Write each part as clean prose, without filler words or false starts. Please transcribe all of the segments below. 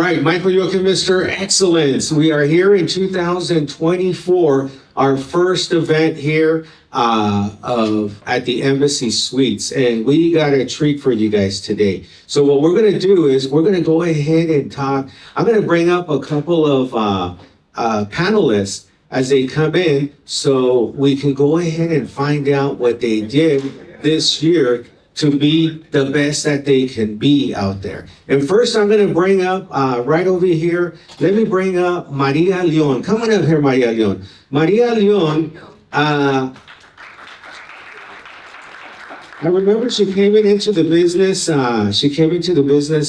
Right, Michael Joachim, Mr. Excellence. We are here in 2024, our first event here at the Embassy Suites, and we got a treat for you guys today. So what we're going to do is we're going to go ahead and talk. I'm going to bring up a couple of panelists as they come in, so we can go ahead and find out what they did this year to be the best that they can be out there. And first, I'm going to bring up, right over here, let me bring up Maria Leon. Come on up here, Maria Leon. Maria Leon, I remember she came into the business,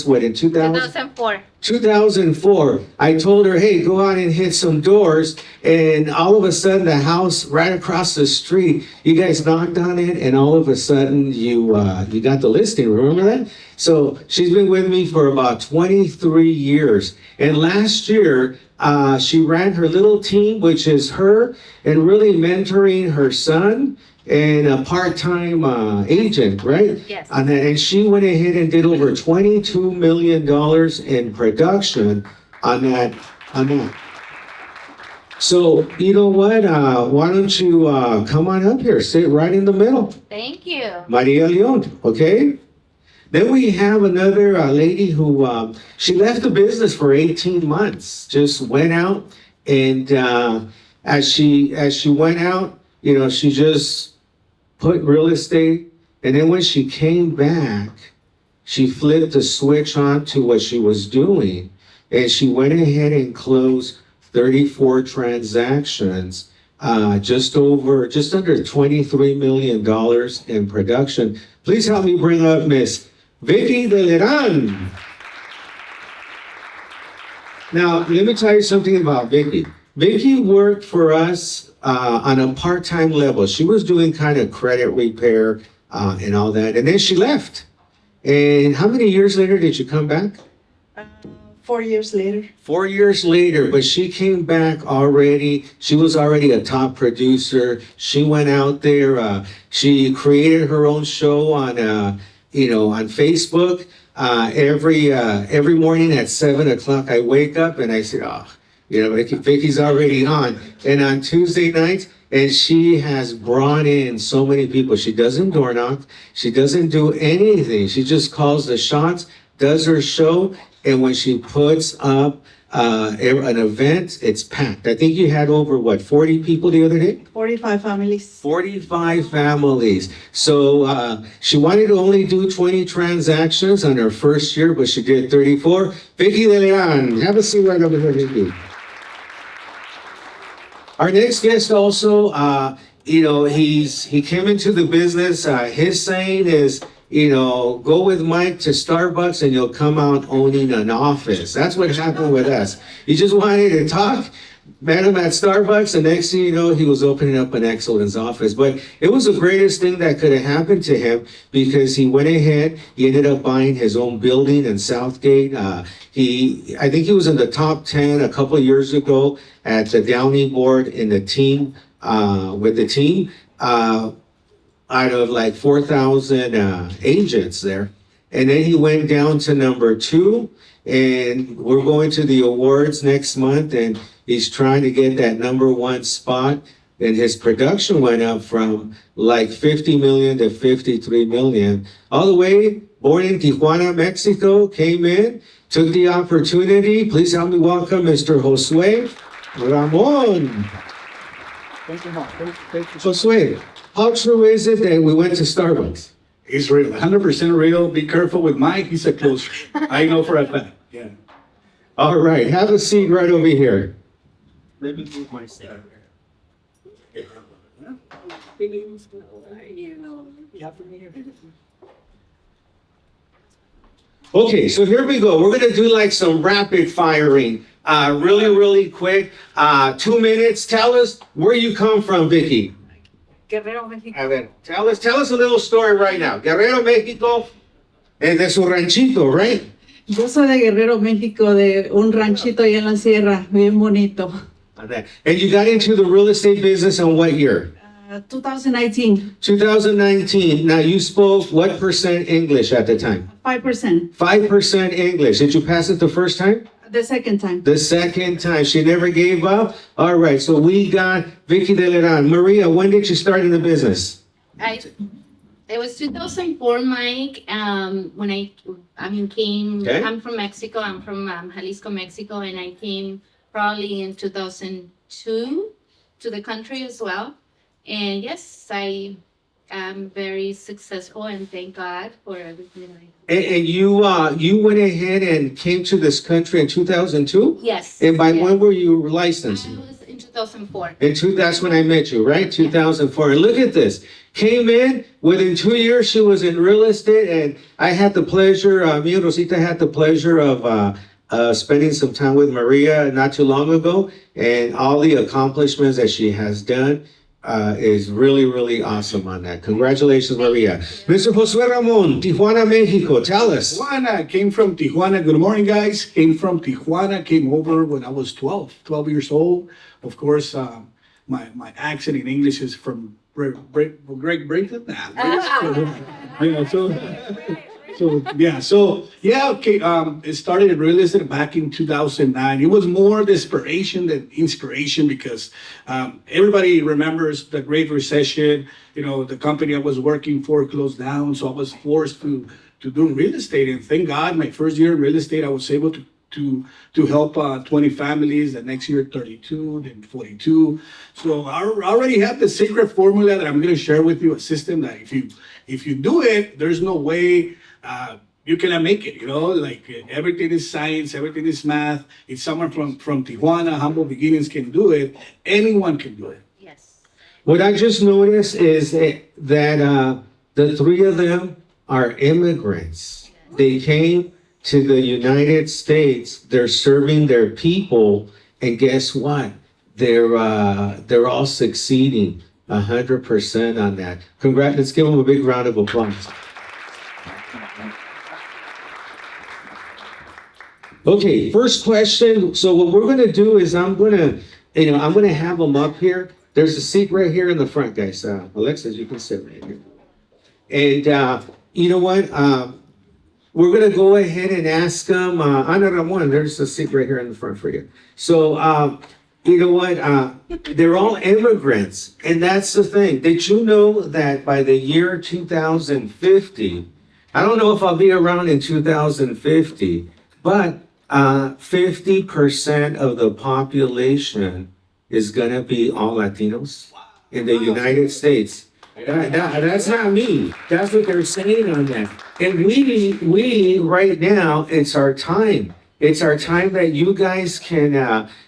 what, in 2004. 2004. I told her, hey, go out and hit some doors. And all of a sudden, the house right across the street, you guys knocked on it, and all of a sudden, you got the listing. Remember that? So she's been with me for about 23 years. And last year, she ran her little team, which is her, and really mentoring her son and a part-time agent, right? Yes. And she went ahead and did over $22 million in production on that. So, you know what? Why don't you come on up here, sit right in the middle. Thank you. Maria Leon, okay? Then we have another lady who, she left the business for 18 months, just went out, and as she went out, you know, she just put real estate, and then when she came back, she flipped the switch on to what she was doing, and she went ahead and closed 34 transactions, just under $23 million in production. Please help me bring up Miss Vicky de Herran. Now, let me tell you something about Vicky. Vicky worked for us on a part-time level. She was doing kind of credit repair and all that, and then she left. And how many years later did you come back? 4 years later. 4 years later, but she came back already. She was already a top producer. She went out there. She created her own show on, on Facebook. Every morning at 7 o'clock, I wake up and I say, Vicky's already on. And on Tuesday nights, and she has brought in so many people. She doesn't door knock. She doesn't do anything. She just calls the shots, does her show, and when she puts up an event, it's packed. I think you had over, 40 people the other day? 45 families. 45 families. So she wanted to only do 20 transactions on her first year, but she did 34. Vicky de Leon, have a seat right over here, Vicky. Our next guest also, he came into the business. His saying is, go with Mike to Starbucks and you'll come out owning an office. That's what happened with us. He just wanted to talk, met him at Starbucks, and next thing you know, he was opening up an excellence office. But it was the greatest thing that could have happened to him because he went ahead, he ended up buying his own building in Southgate. I think he was in the top 10 a couple of years ago at the Downey board in the team, with the team. Out of like 4,000 agents there. And then he went down to number 2, and we're going to the awards next month, and he's trying to get that number 1 spot. And his production went up from like 50 million to 53 million. All the way, born in Tijuana, Mexico, came in, took the opportunity. Please help me welcome Mr. Josue Ramon. Thank you, Mark. Thank you. Josue, how true is it that we went to Starbucks? It's real, 100% real. Be careful with Mike. He's a closer. I know for a fact. Yeah. All right, have a seat right over here. Let me move my seat. Okay, so here we go. We're going to do like some rapid firing. Really quick. 2 minutes. Tell us where you come from, Vicky. Guerrero, Mexico. A ver, tell us a little story right now. Guerrero, Mexico, es de su ranchito, right? Yo soy de Guerrero, México, de un ranchito allá en la sierra, bien bonito. And you got into the real estate business in what year? 2019. 2019. Now you spoke what percent English at the time? 5%. 5% English. Did you pass it the first time? The second time. The second time. She never gave up. All right. So we got Vicky de Leran. Maria, when did you start in the business? It was 2004, Mike. When came. Okay. I'm from Mexico. I'm from Jalisco, Mexico, and I came probably in 2002 to the country as well. And yes, I am very successful, and thank God for everything. And you went ahead and came to this country in 2002? Yes. And by yes. when were you licensed? I was in 2004. That's when I met you, right? 2004. And look at this. Came in, within 2 years, she was in real estate, and I had the pleasure, me and Rosita had the pleasure of spending some time with Maria not too long ago, and all the accomplishments that she has done is really, really awesome on that. Congratulations, Maria. Mr. Josue Ramon, Tijuana, Mexico, tell us. Tijuana, came from Tijuana. Good morning, guys. Came from Tijuana, came over when I was 12 years old. Of course, my accent in English is from Greg Brinkton. Okay. It started in real estate back in 2009. It was more desperation than inspiration because everybody remembers the Great Recession. The company I was working for closed down, so I was forced to do real estate. And thank God, my first year in real estate, I was able to help 20 families. The next year, 32, then 42. So I already have the secret formula that I'm going to share with you. A system that if you do it, there's no way you cannot make it. Like everything is science, everything is math. If someone from Tijuana, humble beginnings, can do it, anyone can do it. Yes. What I just noticed is that the three of them are immigrants. They came to the United States. They're serving their people, and guess what? They're all succeeding 100% on that. Congrats! Let's give them a big round of applause. Okay, first question. So what we're gonna do is I'm gonna have them up here. There's a seat right here in the front, guys. Alexis, you can sit right here. And you know what? We're gonna go ahead and ask them. Ana Ramon, there's a seat right here in the front for you. So you know what? They're all immigrants, and that's the thing. Did you know that by the year 2050, I don't know if I'll be around in 2050, but 50% of the population is gonna be all Latinos in the United States. That's not me. That's what they're saying on that. And we right now, it's our time. It's our time that you guys can,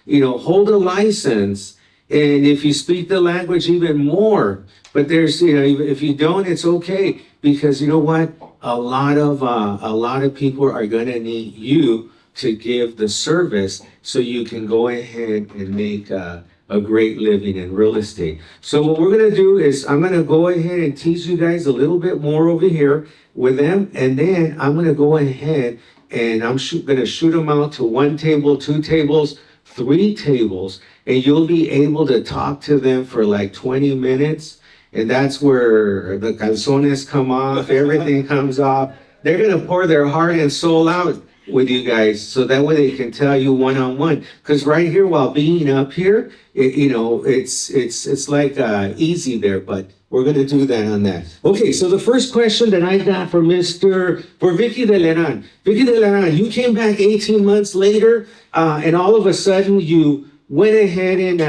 hold a license, and if you speak the language, even more. But there's, if you don't, it's okay, because you know what? A lot of people are gonna need you to give the service, so you can go ahead and make a great living in real estate. So what we're gonna do is I'm gonna go ahead and teach you guys a little bit more over here with them, and then I'm gonna go ahead and I'm gonna shoot them out to 1 table, 2 tables, 3 tables, and you'll be able to talk to them for like 20 minutes, and that's where the calzones come off, everything comes off. They're gonna pour their heart and soul out with you guys, so that way they can tell you one-on-one. Because right here, while being up here, it's like easy there, but we're gonna do that on that. Okay, so the first question that I got for Vicky de Leran. Vicky de Leran, you came back 18 months later, and all of a sudden you went ahead and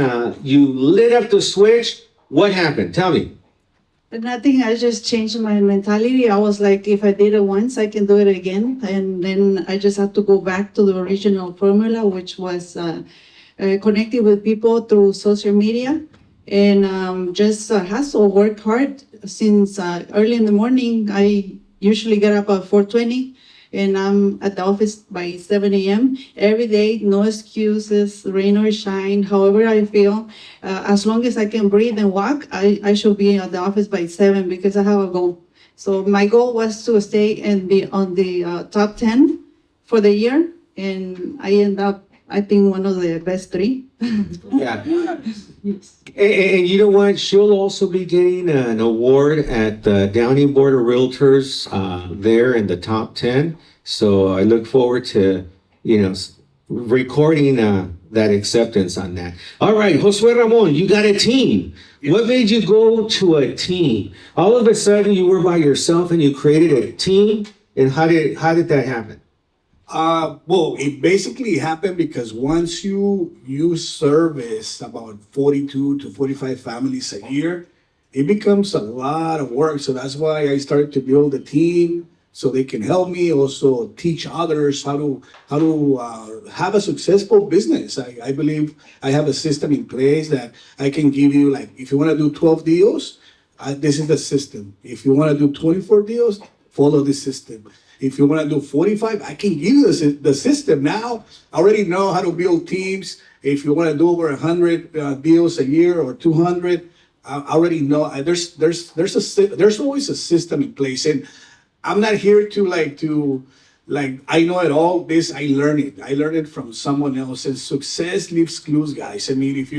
you lit up the switch. What happened? Tell me. Nothing, I just changed my mentality. I was like, if I did it once, I can do it again. And then I just had to go back to the original formula, which was connecting with people through social media, and just hustle, work hard. Since early in the morning, I usually get up at 4:20, and I'm at the office by 7 a.m. every day, no excuses, rain or shine, however I feel. As long as I can breathe and walk, I should be at the office by 7 because I have a goal. So my goal was to stay and be on the top 10 for the year, and I end up, I think, one of the best 3. Yeah. Yes. And you know what? She'll also be getting an award at the Downey Board of Realtors there in the top 10. So I look forward to, recording that acceptance on that. All right, Josue Ramon, you got a team. What made you go to a team? All of a sudden, you were by yourself and you created a team. And how did that happen? Well, it basically happened because once you service about 42 to 45 families a year, it becomes a lot of work. So that's why I started to build a team so they can help me also teach others how to have a successful business. I believe I have a system in place that I can give you, like, if you want to do 12 deals, this is the system. If you want to do 24 deals, follow this system. If you want to do 45, I can give you the system now. I already know how to build teams. If you want to do over 100 deals a year or 200, I already know. There's always a system in place, and I'm not here to I know it all. This I learned it. I learned it from someone else. And success leaves clues, guys. I mean, if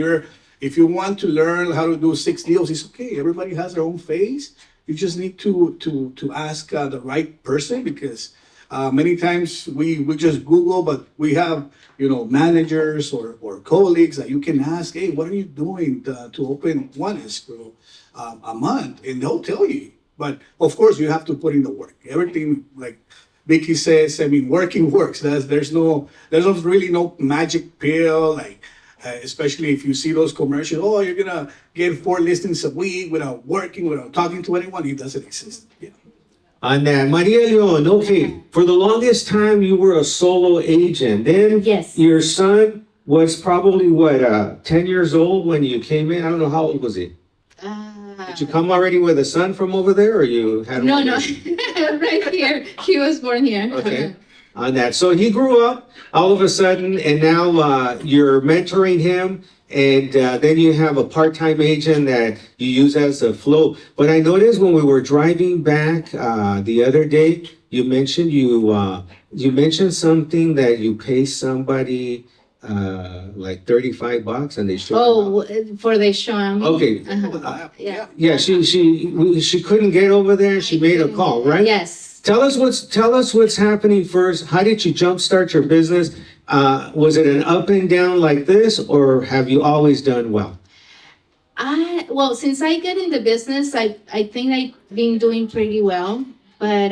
you want to learn how to do 6 deals, it's okay. Everybody has their own phase. You just need to ask the right person, because many times we just Google, but we have managers or colleagues that you can ask, hey, what are you doing to open one escrow a month, and they'll tell you. But of course, you have to put in the work. Everything, like Vicky says, I mean, working works. There's really no magic pill, like. Especially if you see those commercials, oh, you're gonna get 4 listings a week without working, without talking to anyone. It doesn't exist. Yeah. On that, Maria Leon, okay, for the longest time you were a solo agent. Then Yes. your son was probably 10 years old when you came in. I don't know, how old was he? Did you come already with a son from over there, or you had? No, right here. He was born here. Okay. On that, so he grew up all of a sudden, and now you're mentoring him, and then you have a part-time agent that you use as a flow. But I noticed when we were driving back the other day, you mentioned you mentioned something that you pay somebody like $35 and they show up. For the show. Okay. Yeah. Yeah, she couldn't get over there. She made a call, right? Yes. Tell us what's happening first. How did you jumpstart your business? Was it an up and down like this, or have you always done well? Well, since I got in the business, I think I've been doing pretty well. But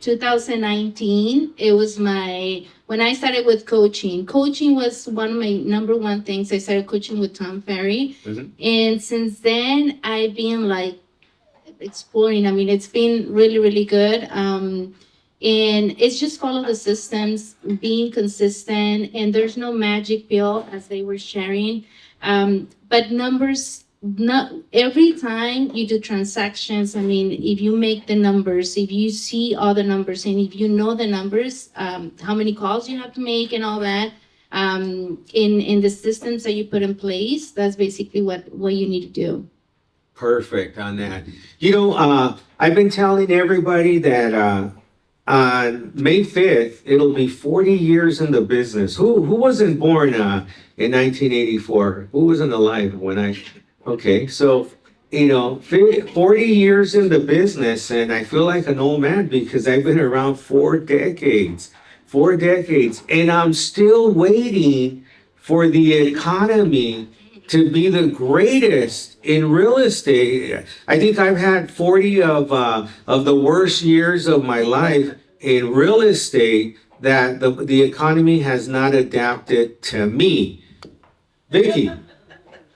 2019, it was when I started with coaching. Coaching was one of my number one things. I started coaching with Tom Ferry. Mm-hmm. And since then, I've been exploring. I mean, it's been really, really good. And it's just follow the systems, being consistent, and there's no magic pill, as they were sharing. But numbers, not every time you do transactions. I mean, if you make the numbers, if you see all the numbers, and if you know the numbers, how many calls you have to make and all that, in the systems that you put in place, that's basically what you need to do. Perfect on that. I've been telling everybody that on May 5th, it'll be 40 years in the business. Who wasn't born in 1984? Who wasn't alive when okay, so, 40 years in the business, and I feel like an old man because I've been around 4 decades, and I'm still waiting for the economy to be the greatest in real estate. I think I've had 40 of the worst years of my life in real estate that the economy has not adapted to me. Vicky,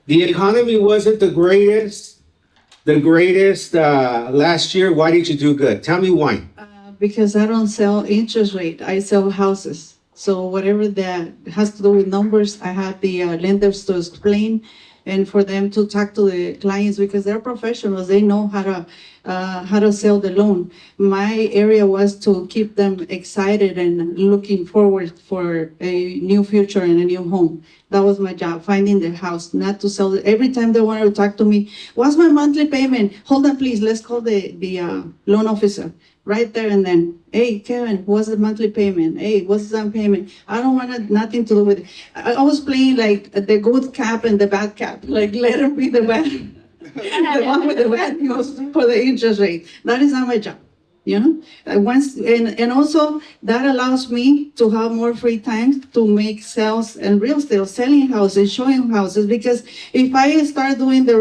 the economy wasn't the greatest last year. Why did you do good? Tell me why. Because I don't sell interest rate, I sell houses. So whatever that has to do with numbers, I have the lenders to explain, and for them to talk to the clients, because they're professionals. They know how to sell the loan. My area was to keep them excited and looking forward for a new future and a new home. That was my job, finding their house, not to sell it. Every time they wanted to talk to me, what's my monthly payment? Hold on, please. Let's call the loan officer. Right there and then, hey, Karen, what's the monthly payment? Hey, what's the down payment? I don't want nothing to do with it. I was playing like the good cap and the bad cap. Like, let him be the bad, the one with the bad news for the interest rate. That is not my job. you know. And also that allows me to have more free time to make sales and real estate, selling houses, showing houses. Because if I start doing the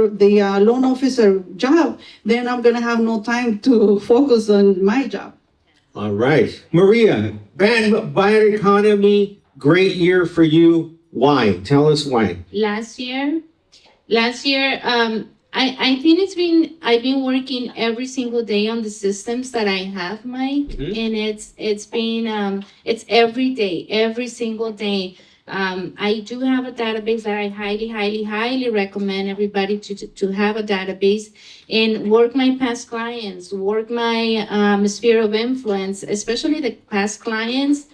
loan officer job, then I'm gonna have no time to focus on my job. All right. Maria, bad economy, great year for you. Why? Tell us why. Last year, I think I've been working every single day on the systems that I have, Mike, and it's been it's every day, every single day. I do have a database that I highly recommend everybody to have a database and work my past clients, work my sphere of influence, especially the past clients.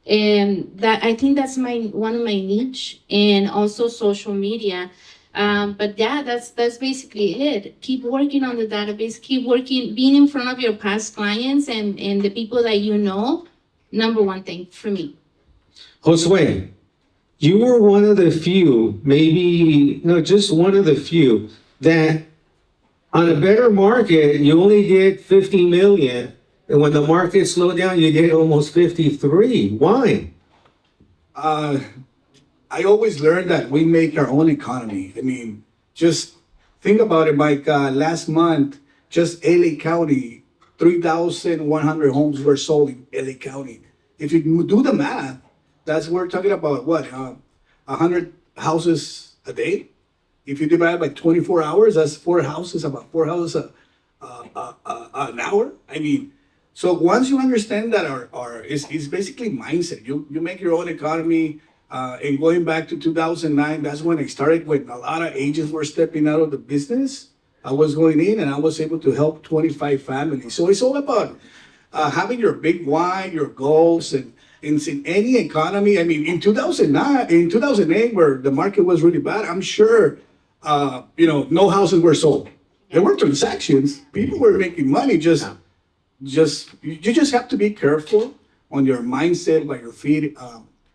And that I think that's one of my niche, and also social media. But yeah, that's basically it. Keep working on the database, keep working, being in front of your past clients and the people that you know. Number one thing for me. Josue, you were one of the few, maybe, no, just one of the few that on a better market, you only did 50 million. And when the market slowed down, you did almost 53. Why? I always learned that we make our own economy. I mean, just think about it, Mike. Last month, just LA County, 3,100 homes were sold in LA County. If you do the math, we're talking about what, 100 houses a day? If you divide by 24 hours, that's about four houses an hour. I mean, so once you understand that it's basically mindset. You make your own economy. And going back to 2009, that's when I started, when a lot of agents were stepping out of the business. I was going in and I was able to help 25 families. So it's all about having your big why, your goals, and in any economy. I mean, in 2008, where the market was really bad, I'm sure, no houses were sold. There were transactions. People were making money. You just have to be careful on your mindset, by your feet.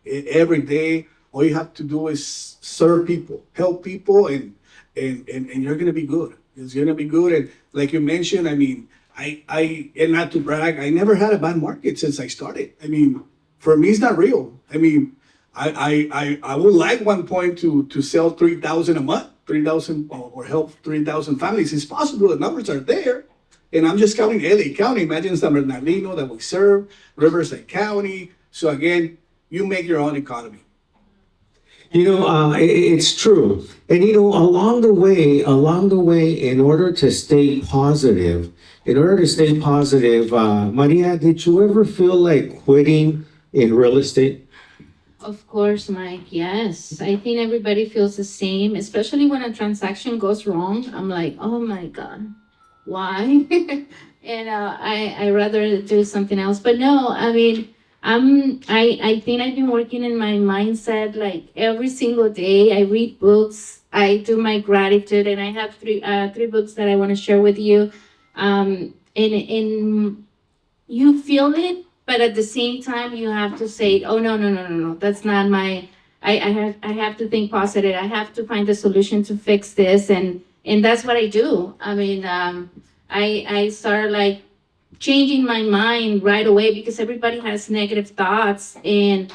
Every day, all you have to do is serve people, help people, and you're gonna be good. It's gonna be good. And like you mentioned, I mean, I and not to brag, I never had a bad market since I started. I mean, for me, it's not real. I mean, I would like one point to sell 3,000 a month, 3,000 or help 3,000 families. It's possible. The numbers are there. And I'm just counting LA County. Imagine San Bernardino that we serve, Riverside County. So again, you make your own economy. It's true. And along the way, in order to stay positive, Maria, did you ever feel like quitting in real estate? Of course, Mike. Yes, I think everybody feels the same, especially when a transaction goes wrong. I'm like, oh my God, why? And I rather do something else. But no, I mean, I think I've been working in my mindset like every single day. I read books, I do my gratitude, and I have three books that I want to share with you. And you feel it, but at the same time you have to say, oh no, that's not my. I have to think positive. I have to find a solution to fix this, and that's what I do. I mean, I start like changing my mind right away, because everybody has negative thoughts, and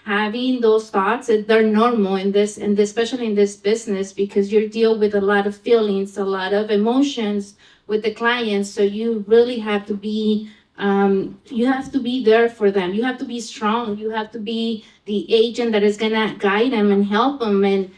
having those thoughts, they're normal in this, and especially in this business, because you deal with a lot of feelings, a lot of emotions with the clients. So you really have to be there for them. You have to be strong. You have to be the agent that is gonna guide them and help them, and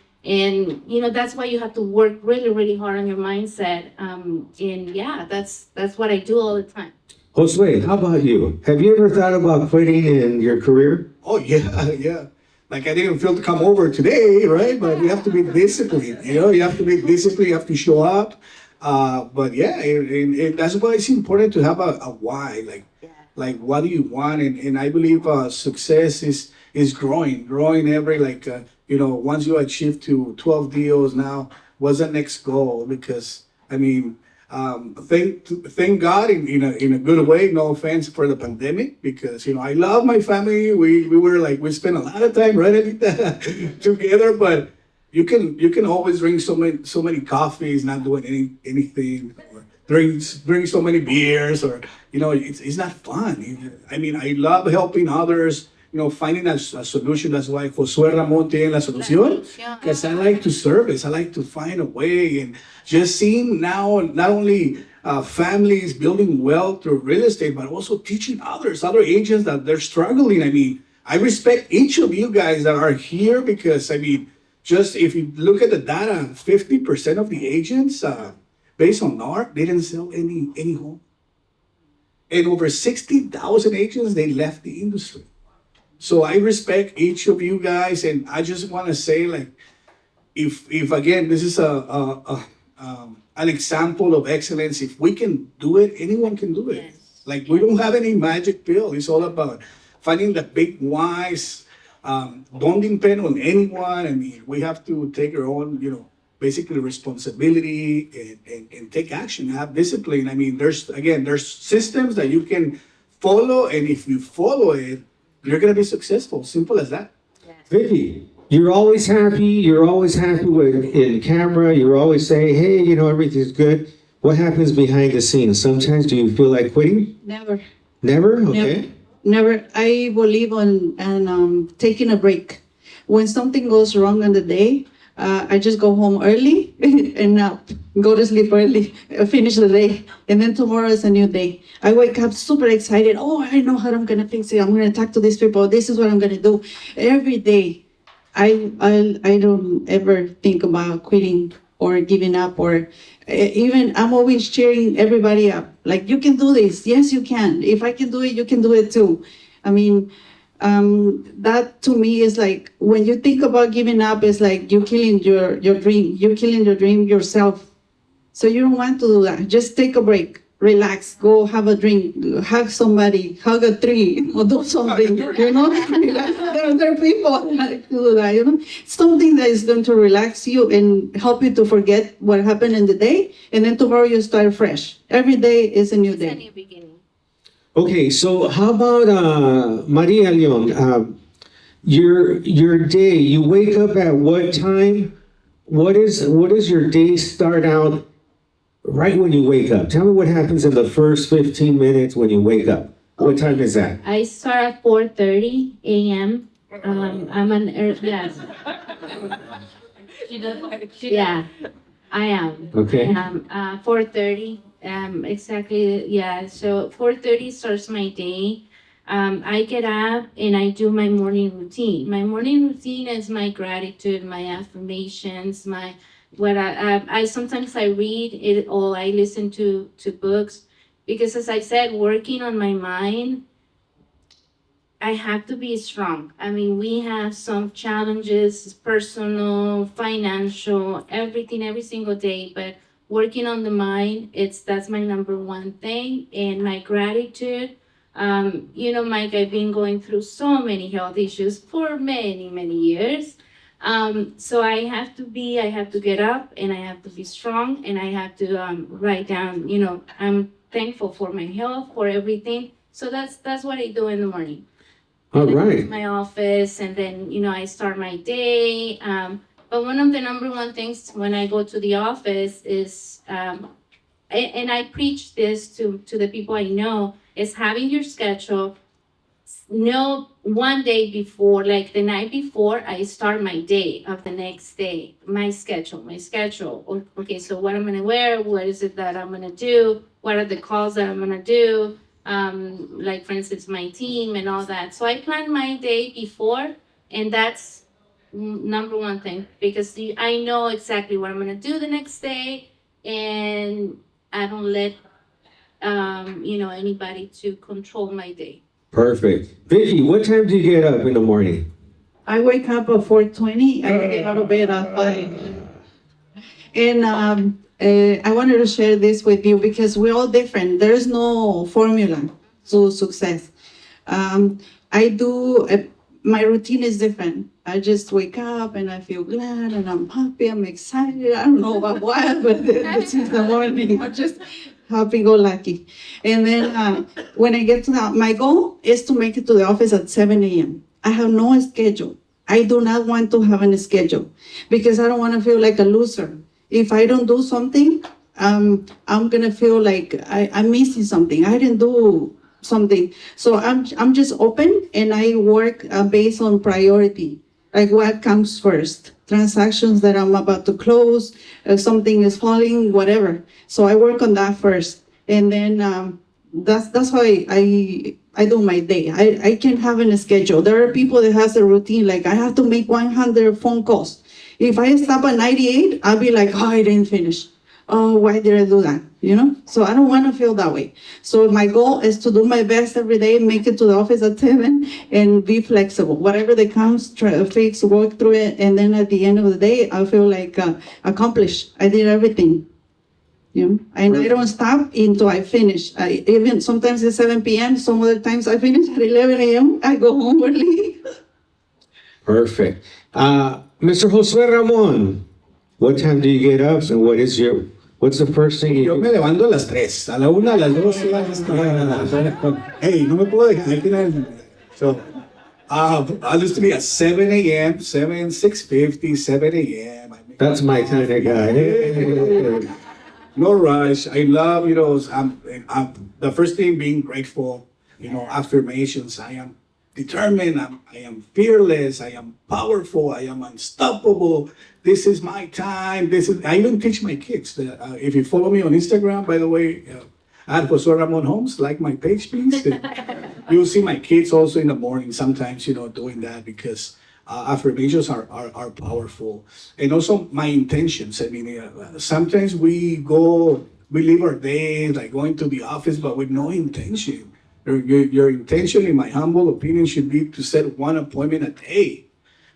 that's why you have to work really, really hard on your mindset. And yeah, that's what I do all the time. Josue, how about you? Have you ever thought about quitting in your career? Oh yeah. Like I didn't feel to come over today, right? But you have to be disciplined. You have to be disciplined. You have to show up. But yeah, and that's why it's important to have a why. Like what do you want? And I believe success is growing every once you achieve to 12 deals now. What's the next goal? Because I mean. Thank God in a good way. No offense for the pandemic, because I love my family. We spent a lot of time running together. But you can always drink so many coffees, not doing anything, or drink so many beers, or it's not fun. I mean, I love helping others. Finding a solution. That's why Josue Ramon tiene la solución. Because I like to service. I like to find a way, and just seeing now not only families building wealth through real estate, but also teaching other agents that they're struggling. I mean, I respect each of you guys that are here, because I mean, just if you look at the data, 50% of the agents, based on NAR, they didn't sell any home, and over 60,000 agents, they left the industry. So I respect each of you guys, and I just want to say, like, if again, this is an example of excellence. If we can do it, anyone can do it. Yes. Like, we don't have any magic pill. It's all about finding the big whys. Don't depend on anyone. I mean, we have to take our own, basically responsibility, and take action, have discipline. I mean, there's systems that you can follow, and if you follow it, you're going to be successful. Simple as that. Vicky, you're always happy. You're always happy in camera. You're always saying, hey, everything's good. What happens behind the scenes? Sometimes do you feel like quitting? Never. Never? Okay. Never. I believe on taking a break. When something goes wrong on the day, I just go home early and go to sleep early, finish the day, and then tomorrow is a new day. I wake up super excited. Oh, I know how I'm gonna fix it. I'm gonna talk to these people. This is what I'm gonna do. Every day, I don't ever think about quitting or giving up, or even I'm always cheering everybody up. Like, you can do this. Yes, you can. If I can do it, you can do it too. I mean, that to me is like, when you think about giving up, it's like you're killing your dream. You're killing your dream yourself. So you don't want to do that. Just take a break, relax, go have a drink, hug somebody, hug a tree, or do something, there are people that do that, something that is going to relax you and help you to forget what happened in the day, and then tomorrow you start fresh. Every day is a new It's a day. new beginning. Okay, so how about Maria Leon? Your day, you wake up at what time? What is your day start out right when you wake up? Tell me what happens in the first 15 minutes when you wake up. What time is that? I start at 4:30 a.m. I'm an yes. Yeah, I am. Okay. 4:30. Exactly. Yeah. So 4:30 starts my day. I get up and I do my morning routine. My morning routine is my gratitude, my affirmations, I sometimes I read it, or I listen to books, because as I said, working on my mind, I have to be strong. I mean, we have some challenges, personal, financial, everything, every single day, but working on the mind, that's my number one thing. And my gratitude, Mike, I've been going through so many health issues for many, many years. So I have to get up, and I have to be strong, and I have to write down, I'm thankful for my health, for everything. So that's what I do in the morning. All And then I go right. to my office, and then, I start my day. But one of the number one things when I go to the office is, and I preach this to the people I know, is having your schedule. No, one day before, like the night before, I start my day of the next day. My schedule. Okay, so what I'm gonna wear, what is it that I'm gonna do, what are the calls that I'm gonna do, like for instance, my team and all that. So I plan my day before, and that's number one thing, because I know exactly what I'm gonna do the next day, and I don't let anybody to control my day. Perfect. Vicky, what time do you get up in the morning? I wake up at 4:20. I get out of bed at 5. And I wanted to share this with you because we're all different. There is no formula to success. My routine is different. I just wake up and I feel glad and I'm happy, I'm excited. I don't know about what, but this is the morning. I'm just happy-go-lucky. And then when I get to my goal is to make it to the office at 7 a.m. I have no schedule. I do not want to have a schedule because I don't want to feel like a loser. If I don't do something, I'm gonna feel like I'm missing something. I didn't do something. So I'm just open and I work based on priority, like what comes first. Transactions that I'm about to close, something is falling, whatever. So I work on that first, and then that's how I do my day. I can have a schedule. There are people that has a routine, like I have to make 100 phone calls. If I stop at 98, I'll be like, oh, I didn't finish. Oh, why did I do that? You know? So I don't want to feel that way. So my goal is to do my best every day, make it to the office at 7, and be flexible. Whatever that comes, try to fix, work through it, and then at the end of the day, I feel like accomplished. I did everything. You know? And I don't stop until I finish. Even sometimes it's 7 p.m., some other times I finish at 11 a.m. I go home early. Perfect. Mr. Josue Ramon, what time do you get up and what's the first thing you Yo do? me levanto a las 3, a la 1, a las 2, hey, no me puedo dejar tirar. So, honestly, at 7 a.m., 6:50, 7 a.m. That's my kind of guy. No rush. I love, I'm the first thing being grateful, affirmations. I am determined. I am fearless. I am powerful. I am unstoppable. This is my time. I even teach my kids that if you follow me on Instagram, by the way, at Josue Ramon Homes, like my page, please. You'll see my kids also in the morning sometimes, doing that because affirmations are powerful. And also my intentions. I mean, sometimes we live our days like going to the office, but with no intention. Your intention, in my humble opinion, should be to set one appointment a day.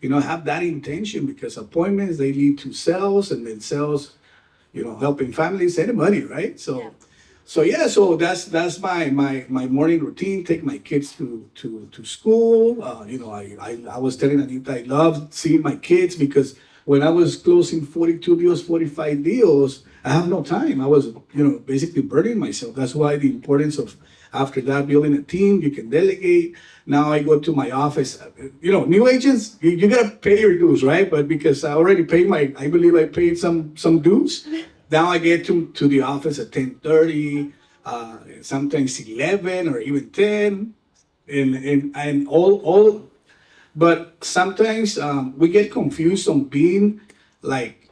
Have that intention because appointments, they lead to sales and then sales, helping families save money, right? So that's my morning routine. Take my kids to school. I was telling Anita I love seeing my kids because when I was closing 42 deals, 45 deals, I have no time. I was basically burning myself. That's why the importance of after that building a team. You can delegate. Now I go to my office. New agents, you gotta pay your dues, right? But because I already paid I believe I paid some dues. Now I get to the office at 10:30, sometimes 11 or even 10, and all. But sometimes we get confused on being like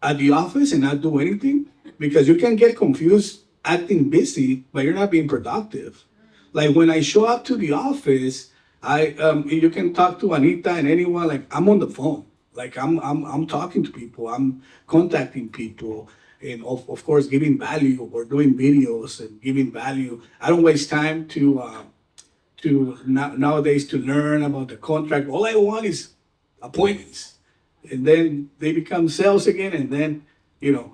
at the office and not do anything because you can get confused acting busy, but you're not being productive. Like when I show up to the office, you can talk to Anita and anyone. Like I'm on the phone. Like I'm talking to people. I'm contacting people. And of course, giving value or doing videos and giving value. I don't waste time nowadays to learn about the contract. All I want is appointments, and then they become sales again. And then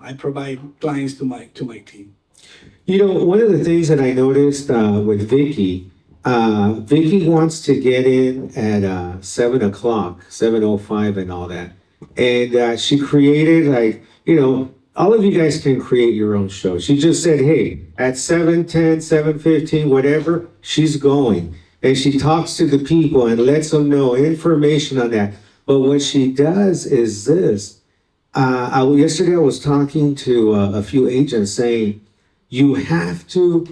I provide clients to my team. One of the things that I noticed with Vicky, Vicky wants to get in at 7 o'clock, 7:05 and all that. And she created all of you guys can create your own show. She just said, hey, at 7:10, 7:15, whatever, she's going. And she talks to the people and lets them know information on that. But what she does is this. Yesterday I was talking to a few agents saying, you have to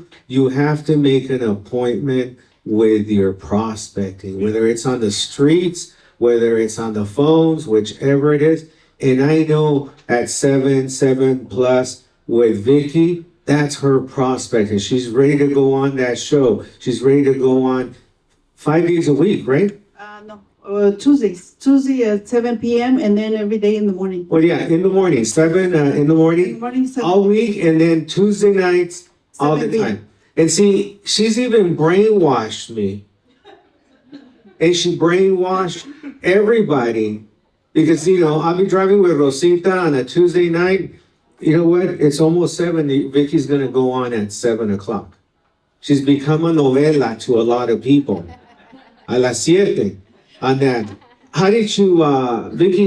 make an appointment with your prospecting, whether it's on the streets, whether it's on the phones, whichever it is. And I know at 7 plus with Vicky, that's her prospect, and she's ready to go on that show. She's ready to go on 5 days a week, right? No, Tuesday at 7 p.m. and then every day in the morning. Well, yeah, in the morning, 7 in the morning, In the morning, 7 all week, and then Tuesday nights, all the 7 p.m. time. And see, she's even brainwashed me. And she brainwashed everybody. Because, I'll be driving with Rosita on a Tuesday night. You know what? It's almost 7. Vicky's going to go on at 7 o'clock. She's become a novela to a lot of people. A las 7 on that. How did you, Vicky,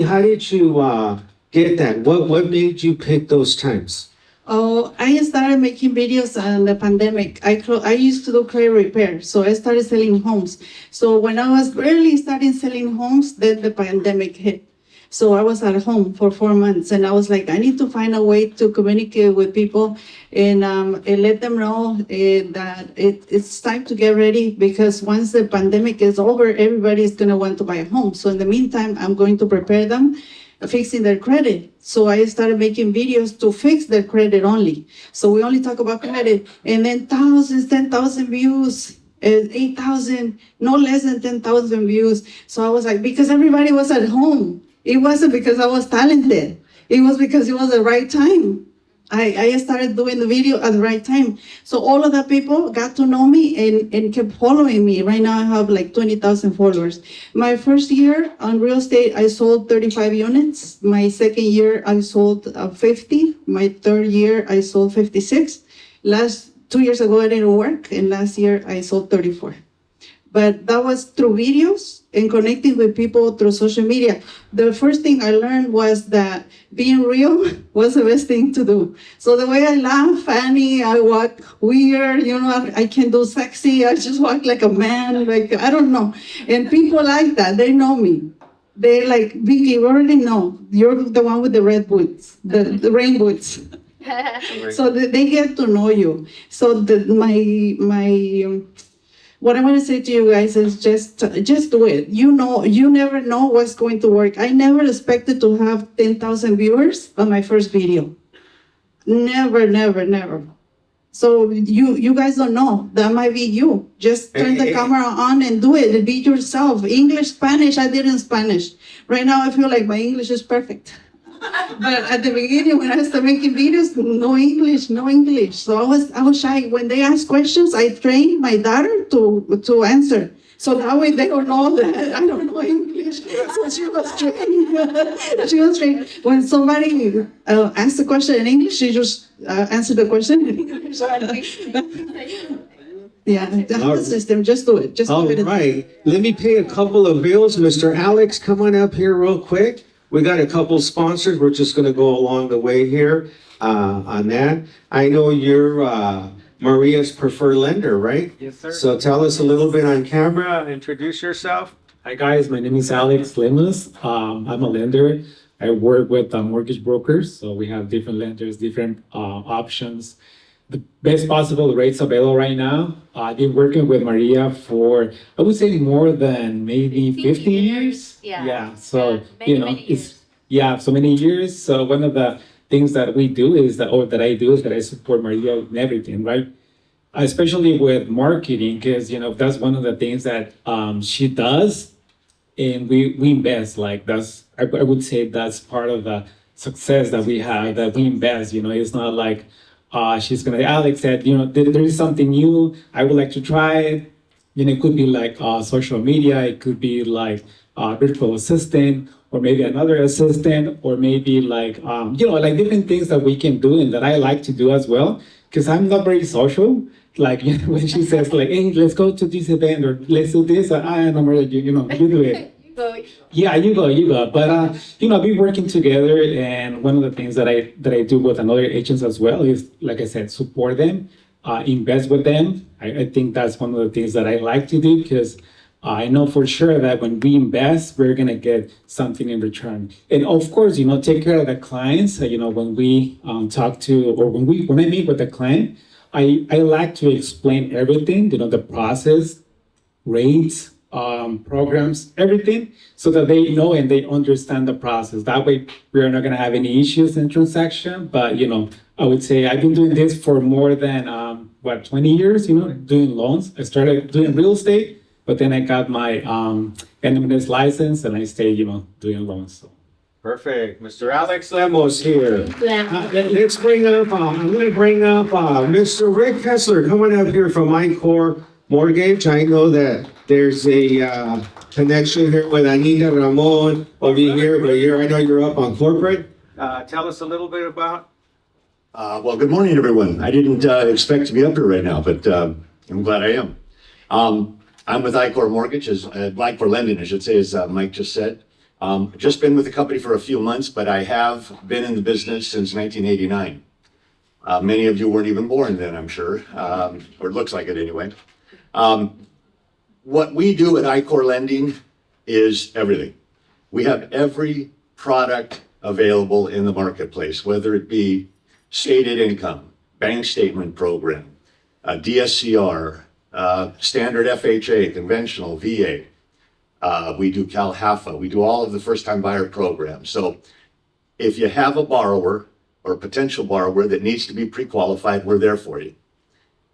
get that? What made you pick those times? Oh, I started making videos on the pandemic. I used to do credit repair, so I started selling homes. So when I was barely starting selling homes, then the pandemic hit. So I was at home for 4 months, and I was like, I need to find a way to communicate with people and let them know that it's time to get ready, because once the pandemic is over, everybody's going to want to buy a home. So in the meantime, I'm going to prepare them fixing their credit. So I started making videos to fix their credit only. So we only talk about credit, and then thousands, 10,000 views, 8,000, no less than 10,000 views. So I was like, because everybody was at home. It wasn't because I was talented. It was because it was the right time. I started doing the video at the right time. So all of the people got to know me and kept following me. Right now I have like 20,000 followers. My first year on real estate, I sold 35 units. My second year, I sold 50. My third year, I sold 56. Last 2 years ago, I didn't work. And last year, I sold 34. But that was through videos and connecting with people through social media. The first thing I learned was that being real was the best thing to do. So the way I laugh funny, I walk weird, I can do sexy, I just walk like a man, like, I don't know. And people like that, they know me. They're like, Vicky, we already know, you're the one with the red boots, the rain boots. So they get to know you. So what I want to say to you guys is just do it. You never know what's going to work. I never expected to have 10,000 viewers on my first video. Never, never, never. So you guys don't know. That might be you. Just turn the camera on and do it. Be yourself. English, Spanish, I did in Spanish. Right now I feel like my English is perfect. But at the beginning, when I started making videos, no English. So I was shy. When they ask questions, I trained my daughter to answer. So that way they don't know that I don't know English. So she was trained. When somebody asks a question in English, she just answered the question in English. Yeah, that's the system. Just do it. Just do it. All right. Let me pay a couple of bills. Mr. Alex, come on up here real quick. We got a couple sponsors. We're just going to go along the way here on that. I know you're Maria's preferred lender, right? Yes, sir. So tell us a little bit on camera. Introduce yourself. Hi, guys. My name is Alex Lemus. I'm a lender. I work with mortgage brokers. So we have different lenders, different options. The best possible rates available right now. I've been working with Maria for, I would say, more than maybe 15 years. Yeah. So, Many years. so many years. So one of the things that we do is that I support Maria in everything, right? Especially with marketing, because, that's one of the things that she does. And we invest, like I would say that's part of the success that we have, that we invest, it's not like, she's gonna, Alex said, there is something new, I would like to try it. It could be like social media, it could be like virtual assistant, or maybe another assistant, or maybe like, like different things that we can do and that I like to do as well, because I'm not very social. Like, when she says like, hey, let's go to this event, or let's do this, I know, you do it. Yeah, you go. But we working together, and one of the things that I do with another agents as well is, like I said, support them, invest with them. I think that's one of the things that I like to do, because I know for sure that when we invest, we're gonna get something in return. And of course, take care of the clients. When we talk to, or when I meet with the client, I like to explain everything. The process, rates, programs, everything, so that they know and they understand the process. That way, we're not going to have any issues in transaction. But, I would say I've been doing this for more than, 20 years, doing loans. I started doing real estate, but then I got my NMS license and I stayed, doing loans. So. Perfect. Mr. Alex Lemos here. Let's bring up, I'm going to bring up Mr. Rick Kessler coming up here from iCore Mortgage. I know that there's a connection here with Anita Ramon over here, but I know you're up on corporate. Tell us a little bit about. Well, good morning, everyone. I didn't expect to be up here right now, but I'm glad I am. I'm with iCore Mortgage, iCore Lending, I should say, as Mike just said. Just been with the company for a few months, but I have been in the business since 1989. Many of you weren't even born then, I'm sure, or it looks like it anyway. What we do at iCore Lending is everything. We have every product available in the marketplace, whether it be stated income, bank statement program, DSCR, standard FHA, conventional, VA. We do CalHFA. We do all of the first-time buyer programs. So if you have a borrower or a potential borrower that needs to be pre-qualified, we're there for you.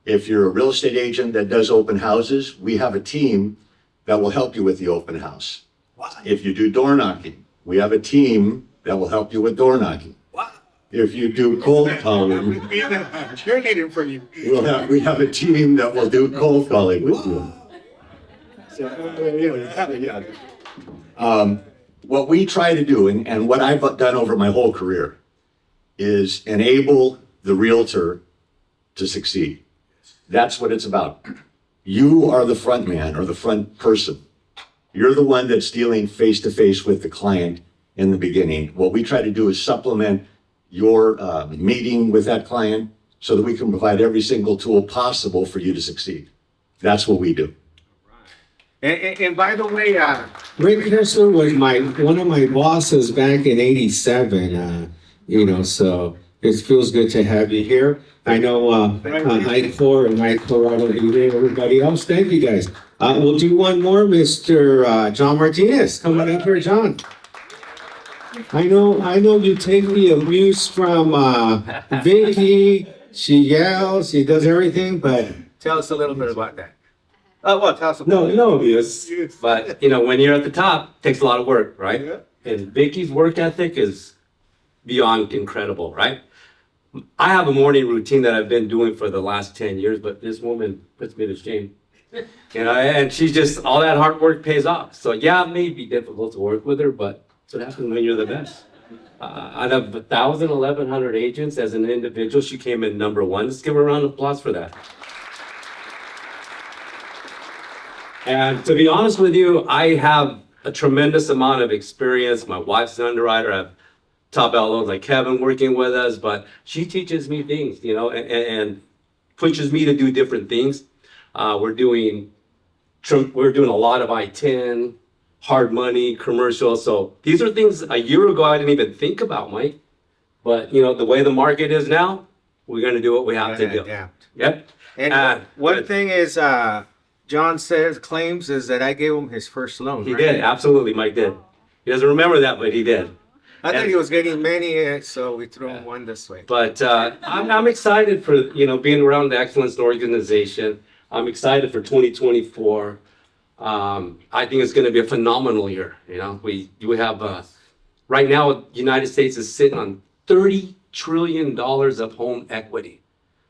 If you're a real estate agent that does open houses, we have a team that will help you with the open house. If you do door knocking, we have a team that will help you with door knocking. If you do cold calling, Cheerleading for you. we have a team that will do cold calling with you. What we try to do, and what I've done over my whole career, is enable the realtor to succeed. That's what it's about. You are the front man or the front person. You're the one that's dealing face to face with the client in the beginning. What we try to do is supplement your meeting with that client so that we can provide every single tool possible for you to succeed. That's what we do. And by the way, Rick Hessler was one of my bosses back in '87. So it feels good to have you here. I know I4 and Mike Colorado, everybody else. Thank you guys. We'll do one more, Mr. John Martinez. Come on up here, John. I know you take the abuse from Vicky. She yells, she does everything, but Tell us a little bit about that. Well, tell us about no abuse. But, when you're at the top, it takes a lot of work, right? Yeah. And Vicky's work ethic is beyond incredible, right? I have a morning routine that I've been doing for the last 10 years, but this woman puts me to shame. And she's just, all that hard work pays off. So yeah, it may be difficult to work with her, but that's what happens when you're the best. Out of 1,000, 1,100 agents, as an individual, she came in number one. Let's give her a round of applause for that. And to be honest with you, I have a tremendous amount of experience. My wife's an underwriter. I have top outlaws like Kevin working with us, but she teaches me things, and pushes me to do different things. We're doing a lot of I-10, hard money, commercial. So these are things a year ago I didn't even think about, Mike. But the way the market is now, we're going to do what we have to do. Adapt. Yep. And one thing is, John claims is that I gave him his first loan. He right? did, absolutely. Mike did. He doesn't remember that, but he did. I thought he was getting many, so we threw him one this way. But I'm excited for being around the Excellence Organization. I'm excited for 2024. I think it's going to be a phenomenal year. We have right now the United States is sitting on $30 trillion of home equity,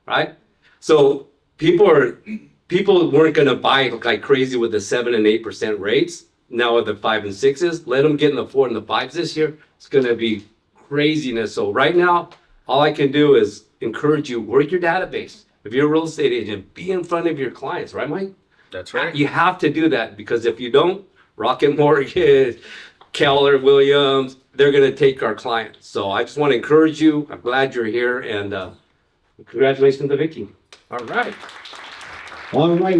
right? So people weren't going to buy like crazy with the 7% and 8% rates. Now with the 5 and 6s, let them get in the 4 and the 5s this year. It's going to be craziness. So right now, all I can do is encourage you, work your database. If you're a real estate agent, be in front of your clients, right, Mike? That's right. You have to do that, because if you don't, Rocket Mortgage, Keller Williams, they're going to take our clients. So I just want to encourage you. I'm glad you're here, and congratulations to Vicky. All right,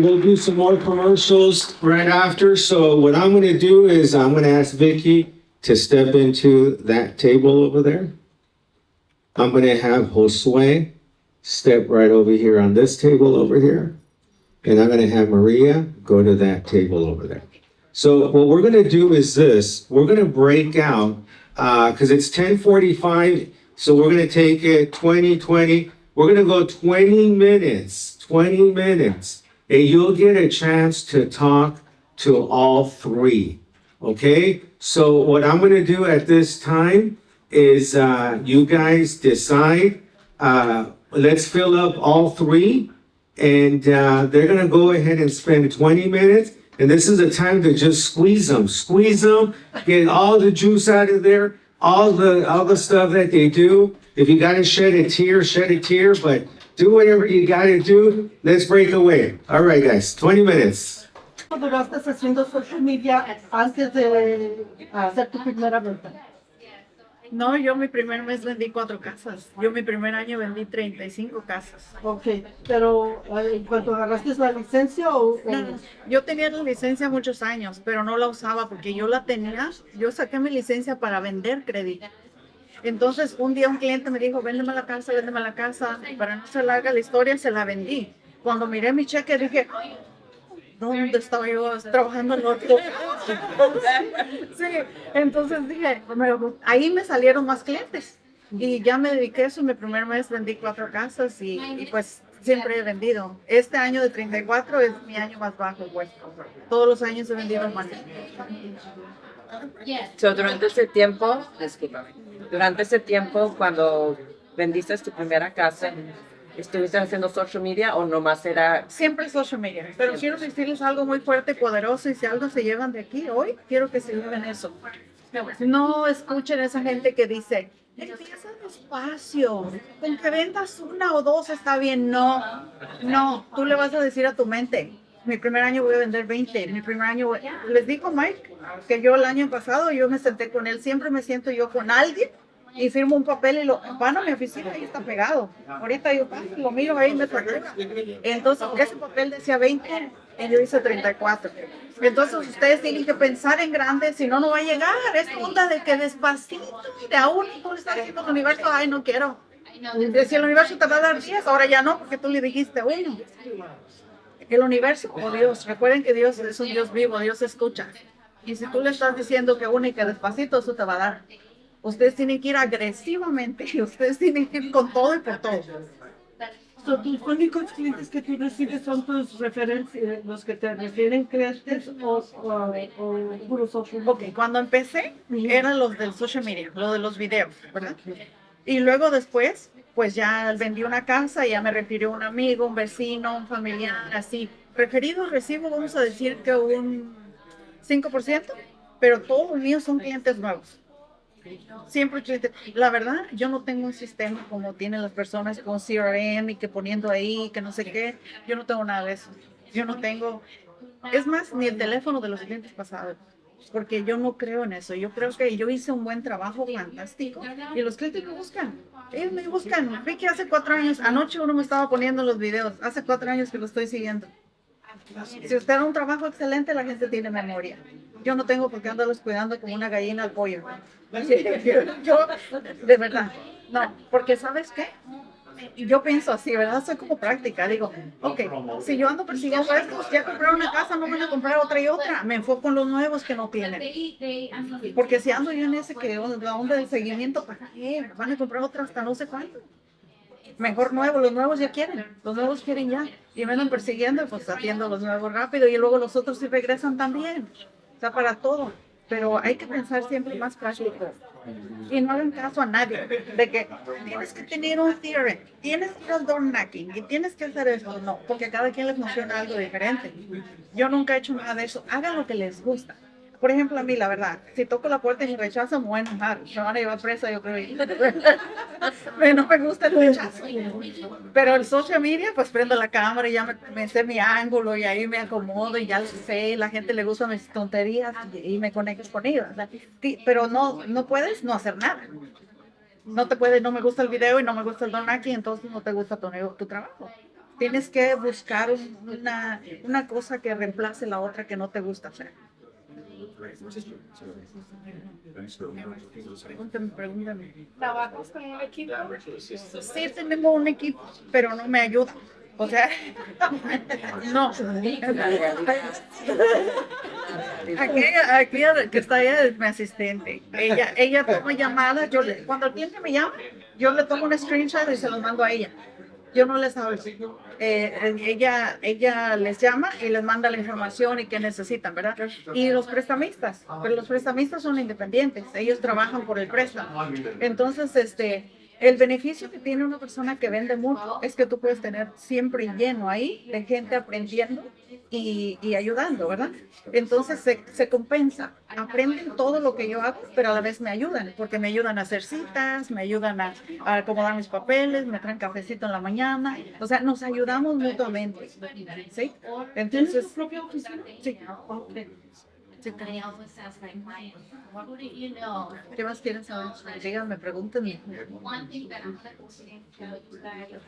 we'll do some more commercials right after. So what I'm going to do is I'm going to ask Vicky to step into that table over there. I'm going to have Josue step right over here on this table over here. And I'm going to have Maria go to that table over there. So what we're going to do is this. We're going to break out, because it's 10:45. So we're going to take it 20. We're going to go 20 minutes. And you'll get a chance to talk to all three. Okay? So what I'm going to do at this time is you guys decide. Let's fill up all three. And they're going to go ahead and spend 20 minutes. And this is a time to just squeeze them, get all the juice out of there, all the stuff that they do. If you got to shed a tear, but do whatever you got to do. Let's break away. All right, guys, 20 minutes. ¿Duraste haciendo social media antes de hacer tu primera venta? No, yo mi primer mes vendí 4 casas. Yo mi primer año vendí 35 casas. Ok, pero ¿en cuanto agarraste la licencia o...? No, no, yo tenía la licencia muchos años, pero no la usaba porque yo la tenía, yo saqué mi licencia para vender crédito. Entonces, un día un cliente me dijo, véndeme la casa, véndeme la casa. Y para no ser larga la historia, se la vendí. Cuando miré mi cheque, dije, ¿dónde estaba yo trabajando en otro? Sí, entonces dije, ahí me salieron más clientes. Y ya me dediqué a eso. Mi primer mes vendí 4 casas y pues siempre he vendido. Este año de 34 es mi año más bajo, pues. Todos los años he vendido más. So, durante ese tiempo, discúlpame, durante ese tiempo cuando vendiste tu primera casa, ¿estuviste haciendo social media o nomás era...? Siempre social media. Pero quiero decirles algo muy fuerte y poderoso y si algo se llevan de aquí hoy, quiero que se lleven eso. No escuchen a esa gente que dice, empieza despacio, con que vendas 1 o 2 está bien. No, no, tú le vas a decir a tu mente, mi primer año voy a vender 20, mi primer año les dijo Mike que yo el año pasado yo me senté con él, siempre me siento yo con alguien y firmo un papel y lo van a mi oficina, ahí está pegado. Ahorita yo lo miro ahí y me factura. Entonces ese papel decía 20 y yo hice 34. Entonces ustedes tienen que pensar en grande, si no, no va a llegar. Es onda de que despacito, de a uno, tú le estás diciendo al universo, ay, no quiero. Si el universo te va a dar 10, ahora ya no, porque tú le dijiste, bueno. El universo, o Dios, recuerden que Dios es un Dios vivo, Dios escucha. Y si tú le estás diciendo que uno y que despacito, eso te va a dar. Ustedes tienen que ir agresivamente, ustedes tienen que ir con todo y por todo. So, ¿tus únicos clientes que tú recibes son tus referencias, los que te refieren clientes o puro social? Ok, cuando empecé, eran los del social media, los de los videos, ¿verdad? Y luego después, pues ya vendí una casa, ya me refirió un amigo, un vecino, un familiar, así. Referido recibo, vamos a decir que un 5%, pero todos los míos son clientes nuevos. Siempre clientes. La verdad, yo no tengo un sistema como tienen las personas con CRM y que poniendo ahí, que no sé qué. Yo no tengo nada de eso. Yo no tengo, es más, ni el teléfono de los clientes pasados. Porque yo no creo en eso. Yo creo que yo hice un buen trabajo fantástico y los clientes me buscan. Ellos me buscan. Vicky, hace 4 años, anoche uno me estaba poniendo los videos. Hace 4 años que lo estoy siguiendo. Si usted da un trabajo excelente, la gente tiene memoria. Yo no tengo por qué andarlos cuidando como una gallina al pollo. Yo, de verdad, no, porque ¿sabes qué? Yo pienso así, ¿verdad? Soy como práctica. Digo, ok, si yo ando persiguiendo estos, ya compraron una casa, no van a comprar otra y otra. Me enfoco en los nuevos que no tienen. Porque si ando yo en ese que la onda del seguimiento, ¿para qué? Van a comprar otra hasta no sé cuánto. Mejor nuevo, los nuevos ya quieren, los nuevos quieren ya. Y me andan persiguiendo, pues atiendo los nuevos rápido y luego los otros sí regresan también. O sea, para todo. Pero hay que pensar siempre más práctico. Y no hagan caso a nadie de que tienes que tener un theory, tienes que ir al door knocking y tienes que hacer esto. No, porque a cada quien le funciona algo diferente. Yo nunca he hecho nada de eso. Hagan lo que les gusta. Por ejemplo, a mí, la verdad, si toco la puerta y me rechazan, me voy a enojar. Me van a llevar presa, yo creo. No me gusta el rechazo. Pero el social media, pues prendo la cámara y ya me sé mi ángulo y ahí me acomodo y ya lo sé. La gente le gusta mis tonterías y me conecto con ellos. O sea, pero no puedes no hacer nada. No te puedes, no me gusta el video y no me gusta el donaki, entonces no te gusta tu trabajo. Tienes que buscar una cosa que reemplace la otra que no te gusta hacer. Pregúntame. ¿Trabajas con un equipo? Sí, tenemos un equipo, pero no me ayuda. O sea, no. Aquí que está ella es mi asistente. Ella toma llamadas. Cuando el cliente me llama, yo le tomo un screenshot y se lo mando a ella. Yo no les hablo. Ella les llama y les manda la información y qué necesitan, ¿verdad? Y los prestamistas, pero los prestamistas son independientes, ellos trabajan por el préstamo. Entonces, el beneficio que tiene una persona que vende mucho es que tú puedes tener siempre lleno ahí de gente aprendiendo y ayudando, ¿verdad? Entonces se compensa, aprenden todo lo que yo hago, pero a la vez me ayudan, porque me ayudan a hacer citas, me ayudan a acomodar mis papeles, me traen cafecito en la mañana, o sea, nos ayudamos mutuamente, ¿sí? ¿Tienes Entonces, tu propia oficina? sí. I always ask my clients, what wouldn't you know? ¿Qué más quieren saber? Díganme, pregúntenme. One thing that I'm not listening to you guys.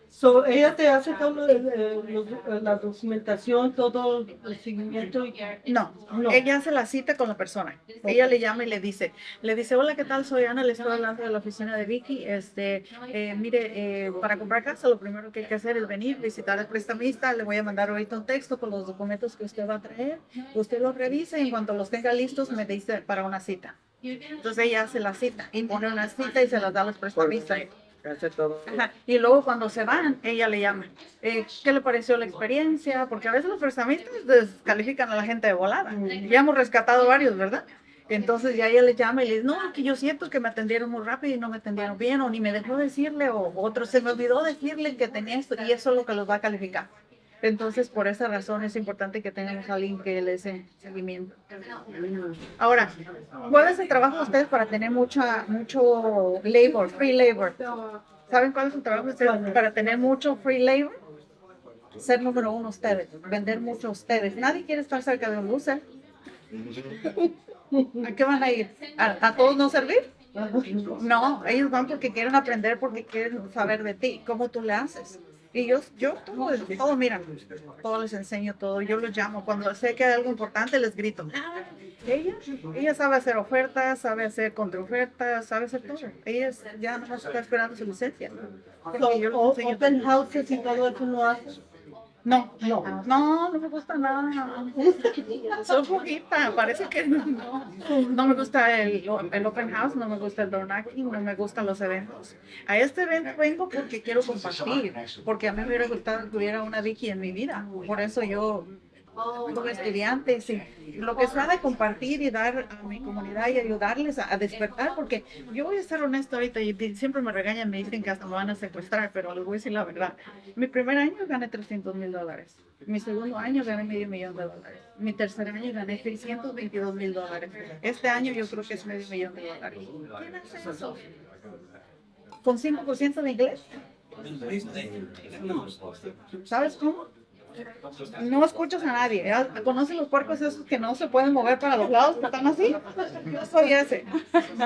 So, ella te hace todo la documentación, todo el seguimiento. No, No. ella hace la cita con la persona. Ella le llama y le dice, hola, ¿qué tal? Soy Ana, le estoy hablando de la oficina de Vicky. Mire, para comprar casa, lo primero que hay que hacer es venir, visitar al prestamista. Le voy a mandar ahorita un texto con los documentos que usted va a traer. Usted los revisa y en cuanto los tenga listos me dice para una cita. Entonces ella hace la cita, impone una cita y se las da a los prestamistas. Hace todo. Ajá. Y luego cuando se van, ella le llama. ¿Qué le pareció la experiencia? Porque a veces los prestamistas descalifican a la gente de volada. Ya hemos rescatado varios, ¿verdad? Entonces ya ella le llama y le dice, no, que yo siento que me atendieron muy rápido y no me atendieron bien, o ni me dejó decirle, o otro se me olvidó decirle que tenía esto, y eso es lo que los va a calificar. Entonces, por esa razón es importante que tengamos a alguien que le dé seguimiento. Ahora, ¿cuál es el trabajo de ustedes para tener mucho labor, free labor? ¿Saben cuál es el trabajo de ustedes para tener mucho free labor? Ser número uno ustedes, vender mucho ustedes. Nadie quiere estar cerca de un loser. ¿A qué van a ir? ¿A todos no servir? No, ellos van porque quieren aprender, porque quieren saber de ti, cómo tú le haces. Y yo todo, mira, todo les enseño todo, yo los llamo, cuando sé que hay algo importante les grito. Ella sabe hacer ofertas, sabe hacer contraofertas, sabe hacer todo. Ella ya no está esperando su licencia. Open houses y todo eso no hace. No me gusta nada. Soy poquita, parece que no me gusta el open house, no me gusta el door knocking, no me gustan los eventos. A este evento vengo porque quiero compartir, porque a mí me hubiera gustado que hubiera una Vicky en mi vida. Por eso yo como estudiantes y lo que sea de compartir y dar a mi comunidad y ayudarles a despertar, porque yo voy a ser honesta ahorita y siempre me regañan, me dicen que hasta me van a secuestrar, pero les voy a decir la verdad. Mi primer año gané $300,000, mi segundo año gané $500,000, mi tercer año gané $622,000. Este año yo creo que es $500,000. ¿Quién hace eso? ¿Con 5% de inglés? ¿Sabes cómo? No escuchas a nadie. ¿Conocen los puercos esos que no se pueden mover para los lados, que están así? Yo soy ese.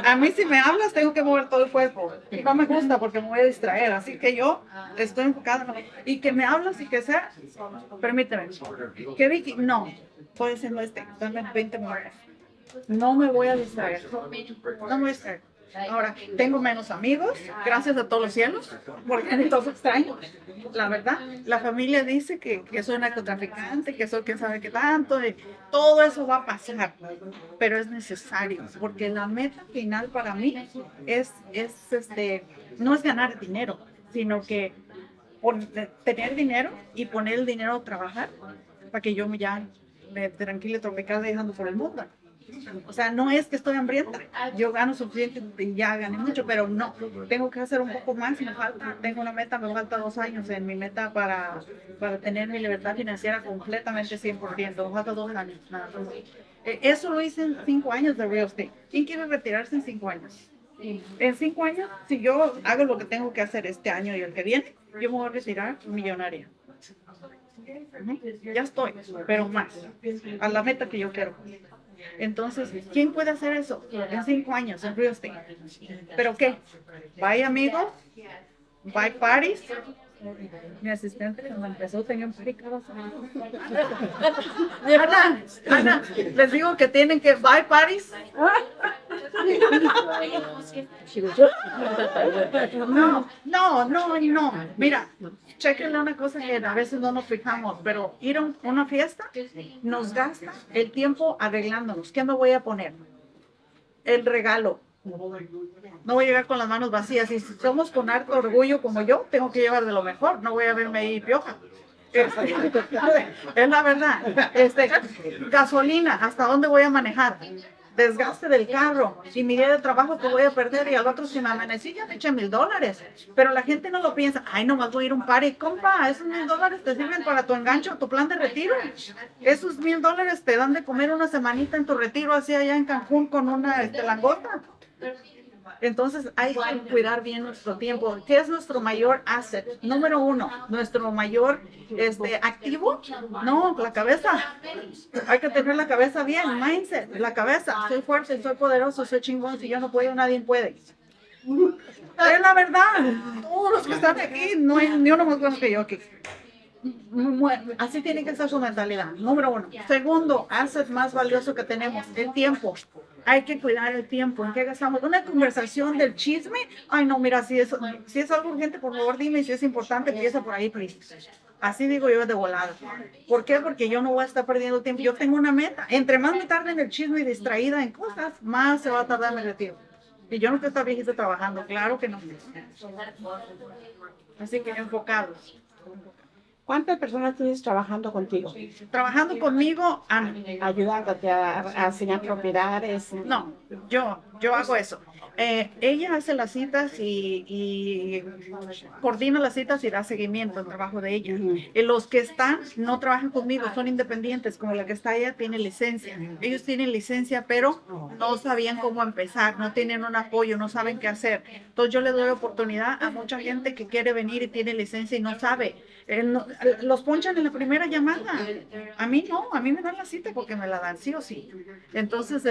A mí si me hablas tengo que mover todo el cuerpo. Y no me gusta porque me voy a distraer. Así que yo estoy enfocada. Y que me hablas y que sea, permíteme. ¿Qué Vicky? No. Estoy haciendo dame 20 minutos. No me voy a distraer. No me voy a distraer. Ahora, tengo menos amigos, gracias a todos los cielos, porque los extraño. La verdad, la familia dice que soy narcotraficante, que soy quién sabe qué tanto, y todo eso va a pasar, pero es necesario, porque la meta final para mí no es ganar dinero, sino que tener dinero y poner el dinero a trabajar para que yo ya me tranquile tropical dejando por el mundo. O sea, no es que estoy hambrienta, yo gano suficiente y ya gané mucho, pero no, tengo que hacer un poco más, tengo una meta, me falta 2 años en mi meta para tener mi libertad financiera completamente 100%, me falta 2 años, nada más. Eso lo hice en 5 años de real estate. ¿Quién quiere retirarse en 5 años? En 5 años, si yo hago lo que tengo que hacer este año y el que viene, yo me voy a retirar millonaria. Ya estoy, pero más, a la meta que yo quiero. Entonces, ¿quién puede hacer eso en 5 años en real estate? ¿Pero qué? ¿Buy amigos? ¿Buy parties? Mi asistente cuando empezó tenía un party cada semana. Ana, les digo que tienen que buy parties. No. Mira, chequenle una cosa que a veces no nos fijamos, pero ir a una fiesta nos gasta el tiempo arreglándonos. ¿Qué me voy a poner? El regalo. No voy a llegar con las manos vacías. Y si somos con harto orgullo como yo, tengo que llevar de lo mejor. No voy a verme ahí pioja. Es la verdad. Gasolina, ¿hasta dónde voy a manejar? Desgaste del carro y mi día de trabajo que voy a perder, y al otro si me amanecí ya me eché $1,000, pero la gente no lo piensa. Ay, nomás voy a ir a un party. Compa, esos $1,000 te sirven para tu engancho, tu plan de retiro. Esos $1,000 te dan de comer una semanita en tu retiro así allá en Cancún con una langota. Entonces hay que cuidar bien nuestro tiempo. ¿Qué es nuestro mayor asset? Número uno, nuestro mayor activo. No, la cabeza. Hay que tener la cabeza bien, mindset, la cabeza. Soy fuerte, soy poderoso, soy chingón. Si yo no puedo, nadie puede. Es la verdad. Todos los que están aquí, no hay ni uno más bueno que yo aquí. Así tiene que ser su mentalidad, número uno. Segundo, asset más valioso que tenemos, el tiempo. Hay que cuidar el tiempo. ¿En qué gastamos? Una conversación del chisme. Ay, no, mira, si es algo urgente, por favor dime. Si es importante, empieza por ahí, please. Así digo yo de volada. ¿Por qué? Porque yo no voy a estar perdiendo tiempo. Yo tengo una meta. Entre más me tarde en el chisme y distraída en cosas, más se va a tardar en el retiro. Y yo no quiero estar viejito trabajando, claro que no. Así que enfocados. ¿Cuántas personas tienes trabajando contigo? Trabajando conmigo, Ayudándote a enseñar propiedades. no, yo hago eso. Ella hace las citas y coordina las citas y da seguimiento al trabajo de ella. Y los que están no trabajan conmigo, son independientes, como la que está allá tiene licencia. Ellos tienen licencia, pero no sabían cómo empezar, no tienen un apoyo, no saben qué hacer. Entonces yo le doy oportunidad a mucha gente que quiere venir y tiene licencia y no sabe. Los ponchan en la primera llamada. A mí no, a mí me dan la cita porque me la dan sí o sí. Entonces,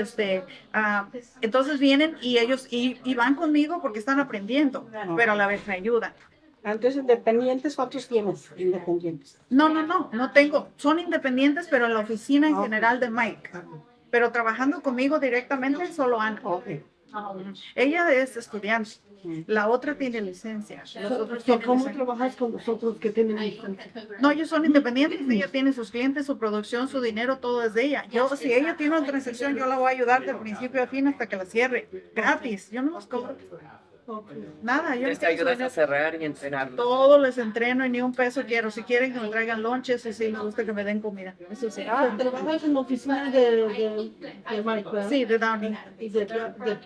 entonces vienen y ellos y van conmigo porque están aprendiendo, pero a la vez me ayudan. Entonces, independientes, ¿cuántos tienes independientes? No tengo. Son independientes, pero en la oficina en general de Mike. Pero trabajando conmigo directamente solo Ana. Ella es estudiante. La otra tiene licencia. ¿Cómo trabajas con los otros que tienen licencia? No, ellos son independientes. Ella tiene sus clientes, su producción, su dinero, todo es de ella. Si ella tiene una transacción, yo la voy a ayudar de principio a fin hasta que la cierre. Gratis. Yo no los cobro. Nada, yo Les ayudas a cerrar y entrenar. todo les entreno y ni un peso quiero. Si quieren que me traigan lonches y si me gusta que me den comida. Eso sí. ¿Trabajas en la oficina de Mike, ¿verdad? Sí, de Downey. Y de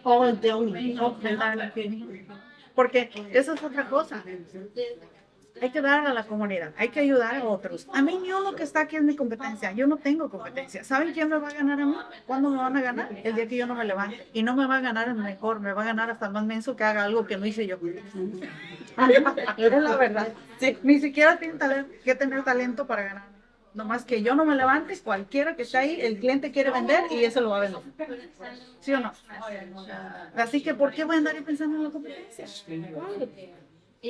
Paul Downey. De Downey. Porque esa es otra cosa. Hay que dar a la comunidad, hay que ayudar a otros. A mí ni uno que está aquí es mi competencia, yo no tengo competencia. ¿Saben quién me va a ganar a mí? ¿Cuándo me van a ganar? El día que yo no me levante. Y no me va a ganar el mejor, me va a ganar hasta el más menso que haga algo que no hice yo. Es la verdad. Sí, ni siquiera tienen que tener talento para ganar. Nomás que yo no me levante, cualquiera que esté ahí, el cliente quiere vender y eso lo va a vender. ¿Sí o no? Así que, ¿por qué voy a andar pensando en la competencia?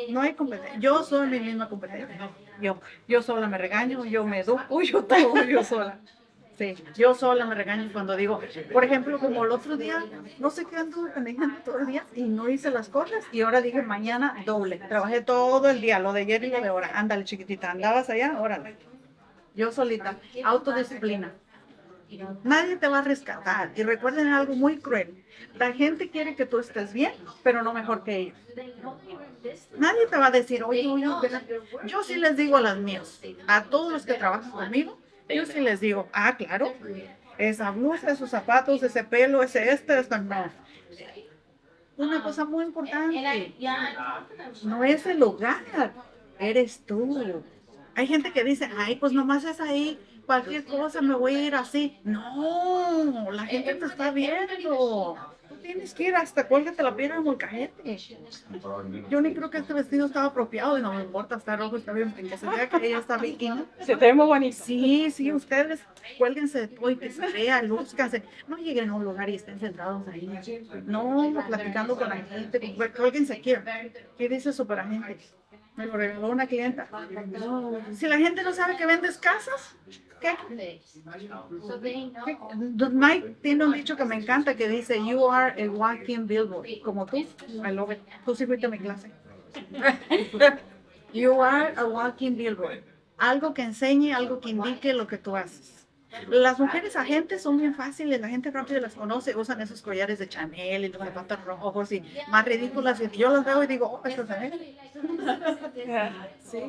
No hay competencia. Yo soy mi misma competencia. Yo sola me regaño, yo me educo, yo todo, yo sola. Sí, yo sola me regaño cuando digo, por ejemplo, como el otro día, no sé qué anduve pendejando todo el día y no hice las cosas y ahora dije mañana doble. Trabajé todo el día, lo de ayer y lo de ahora. Ándale, chiquitita, andabas allá, órale. Yo solita, autodisciplina. Nadie te va a rescatar. Y recuerden algo muy cruel. La gente quiere que tú estés bien, pero no mejor que ellos. Nadie te va a decir, oye, yo sí les digo a las mías, a todos los que trabajan conmigo, yo sí les digo, claro, esa blusa, esos zapatos, ese pelo, esto, no. Una cosa muy importante, no es el lugar, eres tú. Hay gente que dice, ay, pues nomás es ahí, cualquier cosa me voy a ir así. No, la gente te está viendo. Tú tienes que ir hasta cuélgate la piedra en molcajete. Yo ni creo que este vestido estaba apropiado y no me importa, está rojo, está bien, que se vea que ella está Vicky, ¿no? Se te ve muy bonito. Sí, ustedes cuélguense de todo y que se vea, lúzcanse. No lleguen a un lugar y estén sentados ahí. No, platicando con la gente, cuélguense aquí. ¿Qué dice superagente? Me lo regaló una clienta. Si la gente no sabe que vendes casas, ¿qué? Mike tiene un dicho que me encanta que dice, you are a walking billboard. Como tú, I love it. Tú sí fuiste a mi clase. You are a walking billboard. Algo que enseñe, algo que indique lo que tú haces. Las mujeres agentes son bien fáciles, la gente rápido las conoce, usan esos collares de Chanel y los zapatos rojos y más ridículas. Y yo los veo y digo, oh, eso es Chanel. Sí.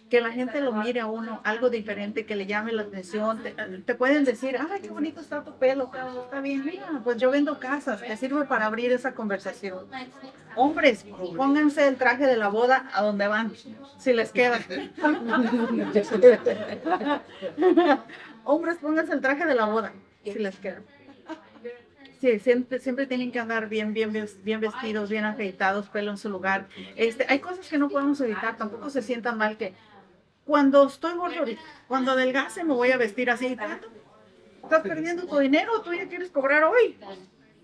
Que la gente lo mire a uno, algo diferente, que le llame la atención. Te pueden decir, ay, qué bonito está tu pelo, está bien, mira, pues yo vendo casas, te sirve para abrir esa conversación. Hombres, pónganse el traje de la boda a donde van, si les queda. Hombres, pónganse el traje de la boda, si les queda. Sí, siempre tienen que andar bien vestidos, bien afeitados, pelo en su lugar. Hay cosas que no podemos evitar, tampoco se sientan mal que cuando estoy gordo ahorita, cuando adelgace me voy a vestir así. ¿Tanto? Estás perdiendo tu dinero, tú ya quieres cobrar hoy.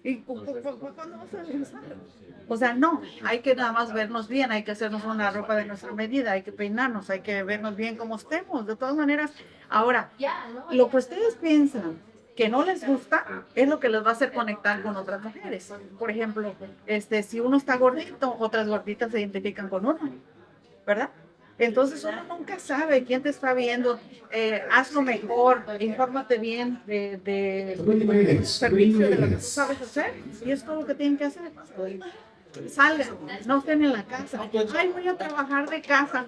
¿Y cuándo vas a regresar? O sea, no, hay que nada más vernos bien, hay que hacernos una ropa de nuestra medida, hay que peinarnos, hay que vernos bien como estemos. De todas maneras, ahora, lo que ustedes piensan que no les gusta es lo que les va a hacer conectar con otras mujeres. Por ejemplo, si uno está gordito, otras gorditas se identifican con uno, ¿verdad? Entonces uno nunca sabe quién te está viendo. Hazlo mejor, infórmate bien de servicio de lo que tú sabes hacer y es todo lo que tienen que hacer. Salgan, no estén en la casa. Ay, voy a trabajar de casa.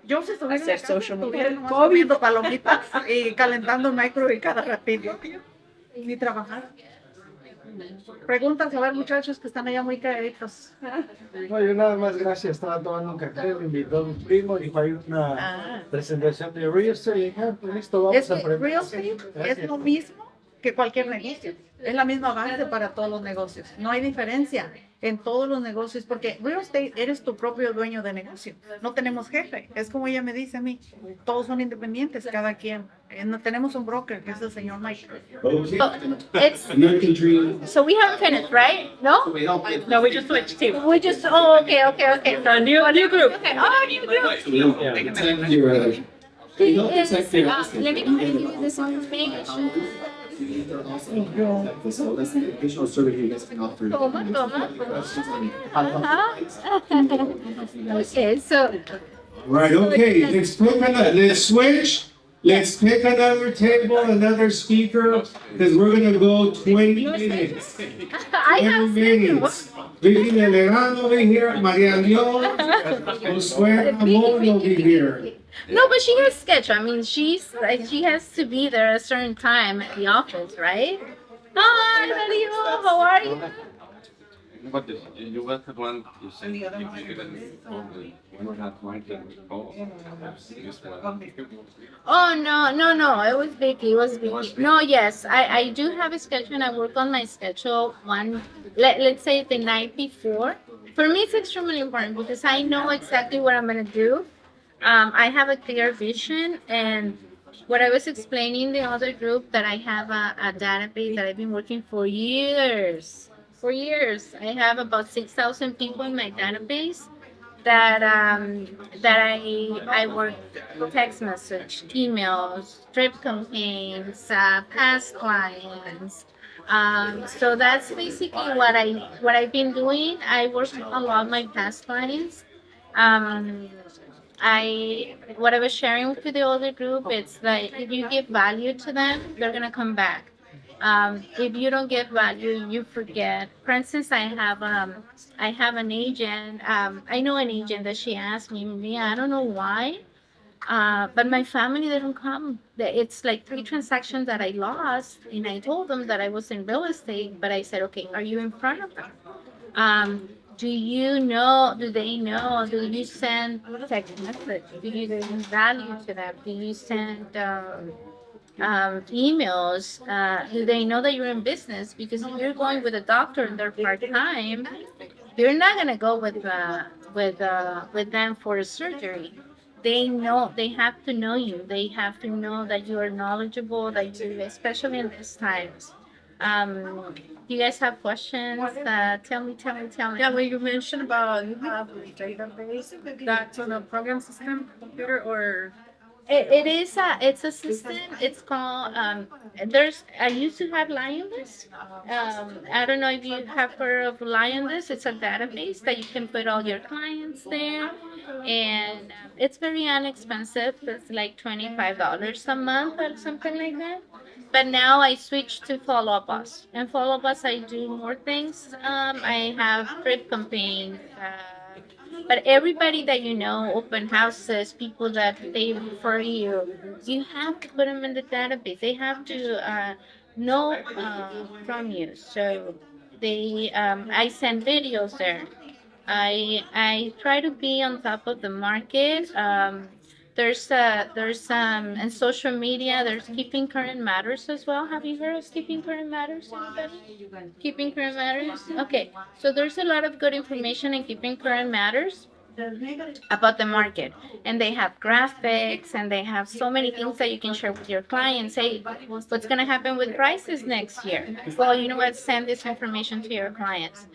Yo si estuviera en la Hacer casa, social media. estuviera nomás comiendo palomitas y calentando microwave cada ratito. Ni trabajar. Preguntas, a ver, muchachos que están allá muy calladitos. No, yo nada más, gracias. Estaba tomando un café, me invitó mi primo, dijo hay una presentación de real estate. Y dije, pues listo, vamos Es a que aprender. real estate es lo mismo que cualquier negocio. Es la misma base para todos los negocios. No hay diferencia en todos los negocios porque real estate eres tu propio dueño de negocio. No tenemos jefe. Es como ella me dice a mí. Todos son independientes, cada quien. No tenemos un broker que es el señor Mike. It's so we haven't finished, right? No? No, we just switched teams. We just okay. So new group. Okay. Oh, new group. Let me give you this information. Toma, toma. Okay, so Right, okay, let's switch. Let's pick another table, another speaker, because we're gonna go 20 minutes. I 20 have minutes. Vicky Herran over here, Maria Leon, Josue Ramon will be here. No, but she has schedule. I mean, she has to be there at a certain time at the office, right? Hi, Mario. How are you? But you were the one you said you didn't you had my Oh no! It was Vicky. It was Vicky. No, yes, I do have a schedule, and I work on my schedule let's say the night before. For me, it's extremely important because I know exactly what I'm gonna do. I have a clear vision, and what I was explaining the other group that I have a database that I've been working for years. For years, I have about 6,000 people in my database that I work text message, emails, drip campaigns, past clients. So that's basically what I've been doing. I work a lot of my past clients. What I was sharing with the other group, it's like if you give value to them, they're gonna come back. If you don't get value, you forget. For instance, I have an agent. I know an agent that she asked me, I don't know why, but my family didn't come. It's like 3 transactions that I lost, and I told them that I was in real estate, but I said, okay, are you in front of them? Do you know? Do they know? Do you send text message? Do you send value to them? Do you send emails? Do they know that you're in business? Because if you're going with a doctor and they're part time, you're not gonna go with them for a surgery. They know. They have to know you. They have to know that you are knowledgeable. That you, especially in these times. You guys have questions? Tell me. Yeah, well, you mentioned about you have a database that's on a program system computer or It's a system. It's called I used to have Lionless. I don't know if you have heard of Lionless. It's a database that you can put all your clients there, and it's very inexpensive. It's like $25 a month or something like that. But now I switched to Follow Up Us. And Follow Up Us, I do more things. I have trip campaigns. But everybody that you know, open houses, people that they refer you, you have to put them in the database. They have to know from you. So I send videos there. I try to be on top of the market. There's in social media. There's Keeping Current Matters as well. Have you heard of Keeping Current Matters? Anybody? Keeping Current Matters. Okay, so there's a lot of good information in Keeping Current Matters about the market, and they have graphics and they have so many things that you can share with your clients. Say what's going to happen with prices next year. Well, you know what, send this information to your clients.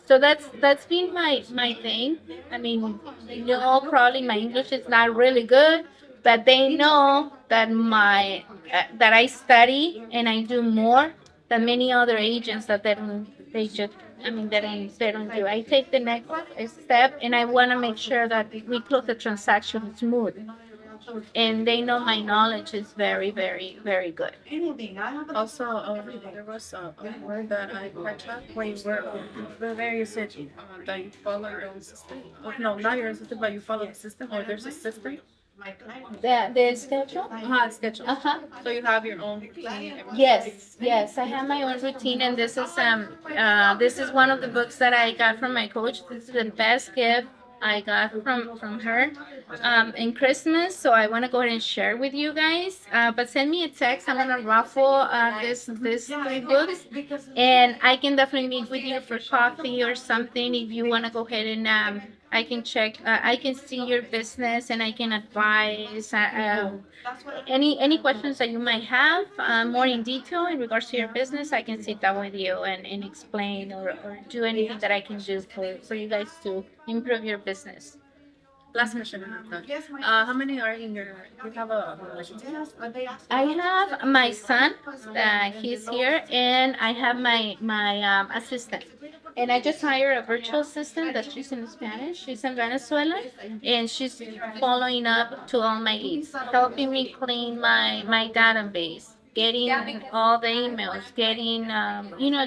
So that's been my thing. I mean, probably my English is not really good, but they know that my that I study and I do more than many other agents that they just I mean they don't do. I take the next step and I want to make sure that we close the transaction smooth. And they know my knowledge is very, very, very good. Also, there was a word that I picked up when you were very said that you follow your own system. Oh, no, not your own system, but you follow the system, or there's a system. The schedule? Schedule. Uh-huh. So you have your own routine. Yes, I have my own routine, and this is one of the books that I got from my coach. This is the best gift I got from her in Christmas. So I want to go ahead and share with you guys. But send me a text. I'm gonna raffle this 3 books, and I can definitely meet with you for coffee or something if you want to go ahead and I can check. I can see your business and I can advise. Any questions that you might have more in detail in regards to your business, I can sit down with you and explain or do anything that I can do for you guys to improve your business. Last question. How many are in your? You have a I have my son, he's here, and I have my assistant. And I just hired a virtual assistant that she's in Spanish. She's in Venezuela, and she's following up to all my leads, helping me clean my database, getting all the emails, getting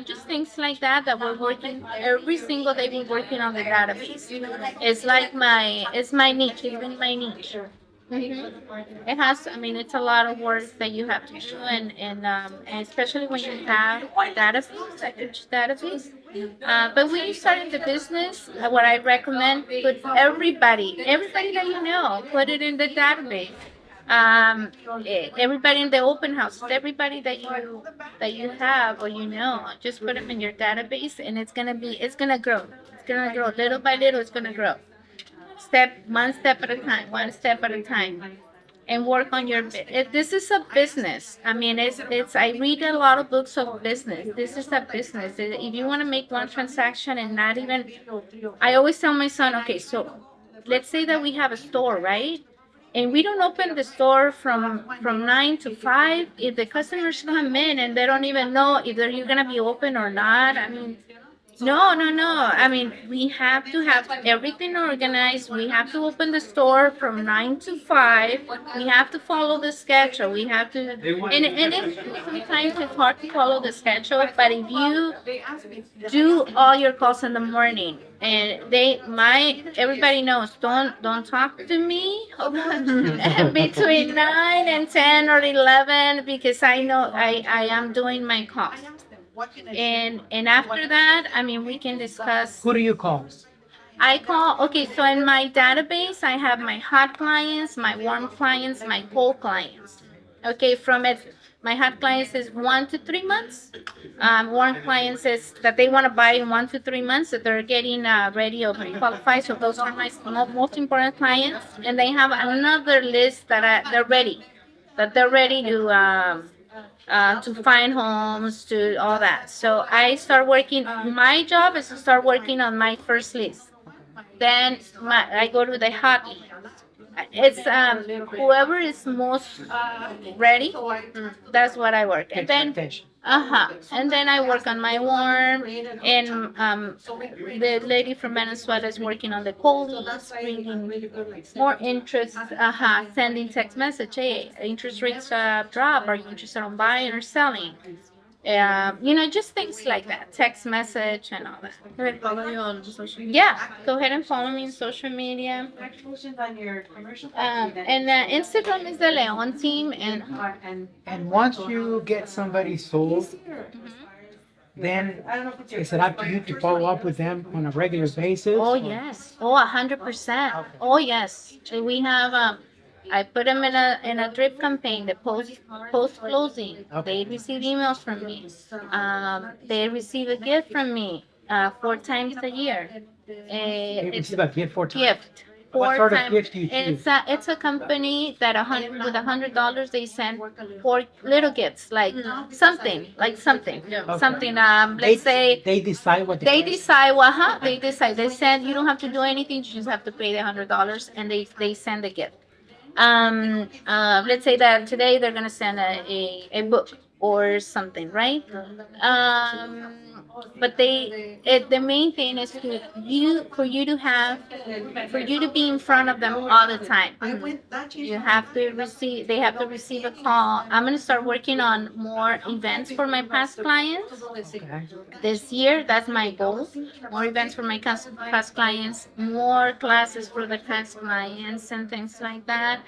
just things like that we're working every single day. We're working on the database. It's my niche. It's been my niche. It has. I mean, it's a lot of work that you have to do, and especially when you have a database, a huge database. But when you start in the business, what I recommend, put everybody that you know, put it in the database. Everybody in the open house, everybody that you have or just put them in your database, and it's gonna grow. It's gonna grow little by little. It's gonna grow. One step at a time, one step at a time, and work on this is a business. I mean, I read a lot of books of business. This is a business. If you want to make one transaction and not even, I always tell my son, okay, so let's say that we have a store, right? And we don't open the store from 9 to 5. If the customers come in and they don't even know if you're gonna be open or not, I mean, no, no, no. I mean, we have to have everything organized. We have to open the store from 9 to 5. We have to follow the schedule. We have to, sometimes it's hard to follow the schedule. But if you do all your calls in the morning, and everybody knows, don't talk to me between 9 and 10 or 11, because I know I am doing my calls. And after that, I mean, we can discuss. Who do you call? Okay, so in my database, I have my hot clients, my warm clients, my cold clients. Okay, my hot clients is 1 to 3 months. Warm clients is that they want to buy in 1 to 3 months, that they're getting ready or qualified. So those are my most important clients. And they have another list that they're ready to find homes, to all that. So I start working. My job is to start working on my first list. Then I go to the hot list. It's whoever is most ready. That's what I work. And then and then I work on my warm, and the lady from Venezuela is working on the cold list, bringing more interest. Sending text message, hey, interest rates drop. Are you interested in buying or selling? Just things like that. Text message and all that. Go ahead, follow you on social media. Yeah, go ahead and follow me on social media. And Instagram is the Leon team, And once you get somebody sold, then is it up to you to follow up with them on a regular basis? Oh, or- yes. Oh, 100%. Oh, yes. We have, I put them in a drip campaign, the post closing. They receive emails from me. They receive a gift from me, 4 times a year. They It's receive a gift for gift. What sort of Times. gift do you choose? It's a company that with $100 they send 4 little gifts, like something, Okay. something. Let's say They decide what they decide what, huh? They decide. They send. You don't have to do anything. You just have to pay the $100, and they send the gift. Let's say that today they're gonna send a book or something, right? Um, but the main thing is for you to have, for you to be in front of them all the time. You have to receive. They have to receive a call. I'm gonna start working on more events for my past clients this year. That's my goal. More events for my past clients, more classes for the past clients, and things like that.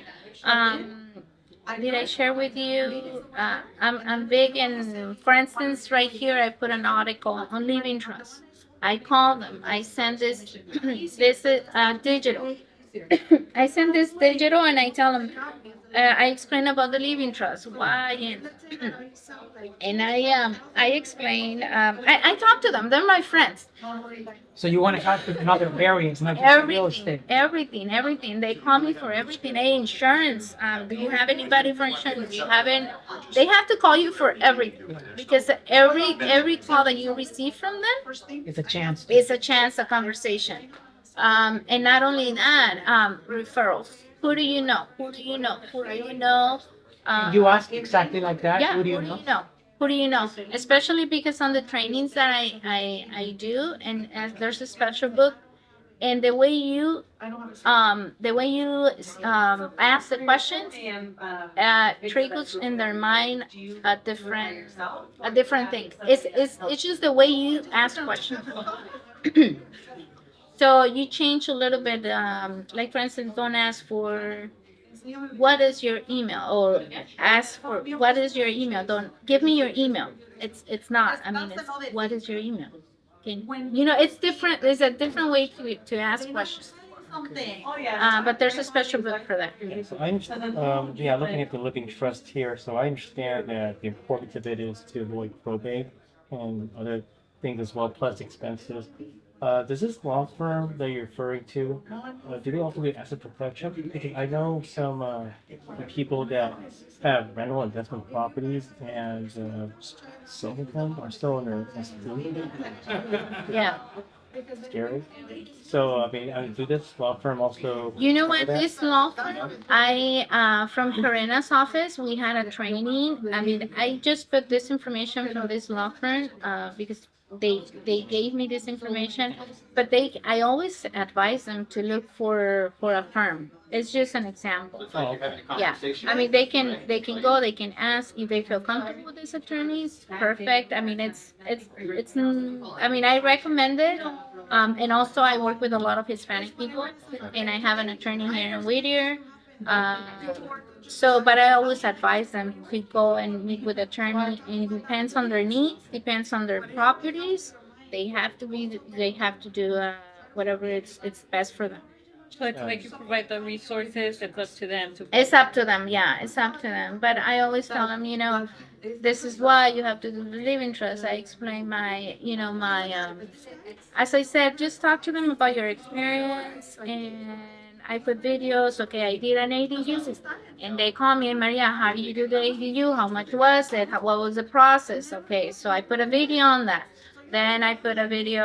Um, did I share with you? I'm big in, for instance, right here I put an article on living trust. I call them. I send this this digital. I send this digital and I tell them. I explain about the living trust, why, and I explain. I talk to them. They're my friends. So you want to help with another areas, not just real estate. Everything. They call me for everything. Hey, insurance. Do you have anybody for insurance? You haven't. They have to call you for everything because every call that you receive from them It's a chance. is a chance, a conversation. And not only that, referrals. Who do you know? Who do you know? Who do you know? You ask exactly like that. Yeah, Who do you know? Who do you know? Especially because on the trainings that I do, and there's a special book, and the way you ask the questions triggers in their mind a different thing. It's just the way you ask questions. So you change a little bit. Like for instance, don't ask for what is your email, or ask for what is your email. Don't give me your email. It's not. I mean, it's what is your email. Okay. It's different. There's a different way to ask questions. But there's a special book for that. So I understand, looking at the living trust here, so I understand that the importance of it is to avoid probate and other things as well, plus expenses. Does this law firm that you're referring to, do they also do asset protection? Because I know some people that have rental investment properties and some of them are still under S2. Yeah. Scary. So, do this law firm also? You know what? cover that? This law firm, from Herrana's office, we had a training. I mean, I just put this information from this law firm because they gave me this information, but I always advise them to look for a firm. It's just an example. Oh, okay. Yeah, I mean they can go, they can ask if they feel comfortable with these attorneys. Perfect. I mean I mean I recommend it. And also I work with a lot of Hispanic people, and I have an attorney here in Whittier. But I always advise them to go and meet with attorney. And it depends on their needs, depends on their properties. They have to do whatever it's best for them. So it's like you provide the resources, it's up to them to. It's up to them, yeah, it's up to them. But I always tell them, this is why you have to do the living trust. I explain as I said, just talk to them about your experience, and I put videos. Okay, I did an ADU, and they call me, and Maria, how do you do the ADU? How much was it? What was the process? Okay, so I put a video on that. Then I put a video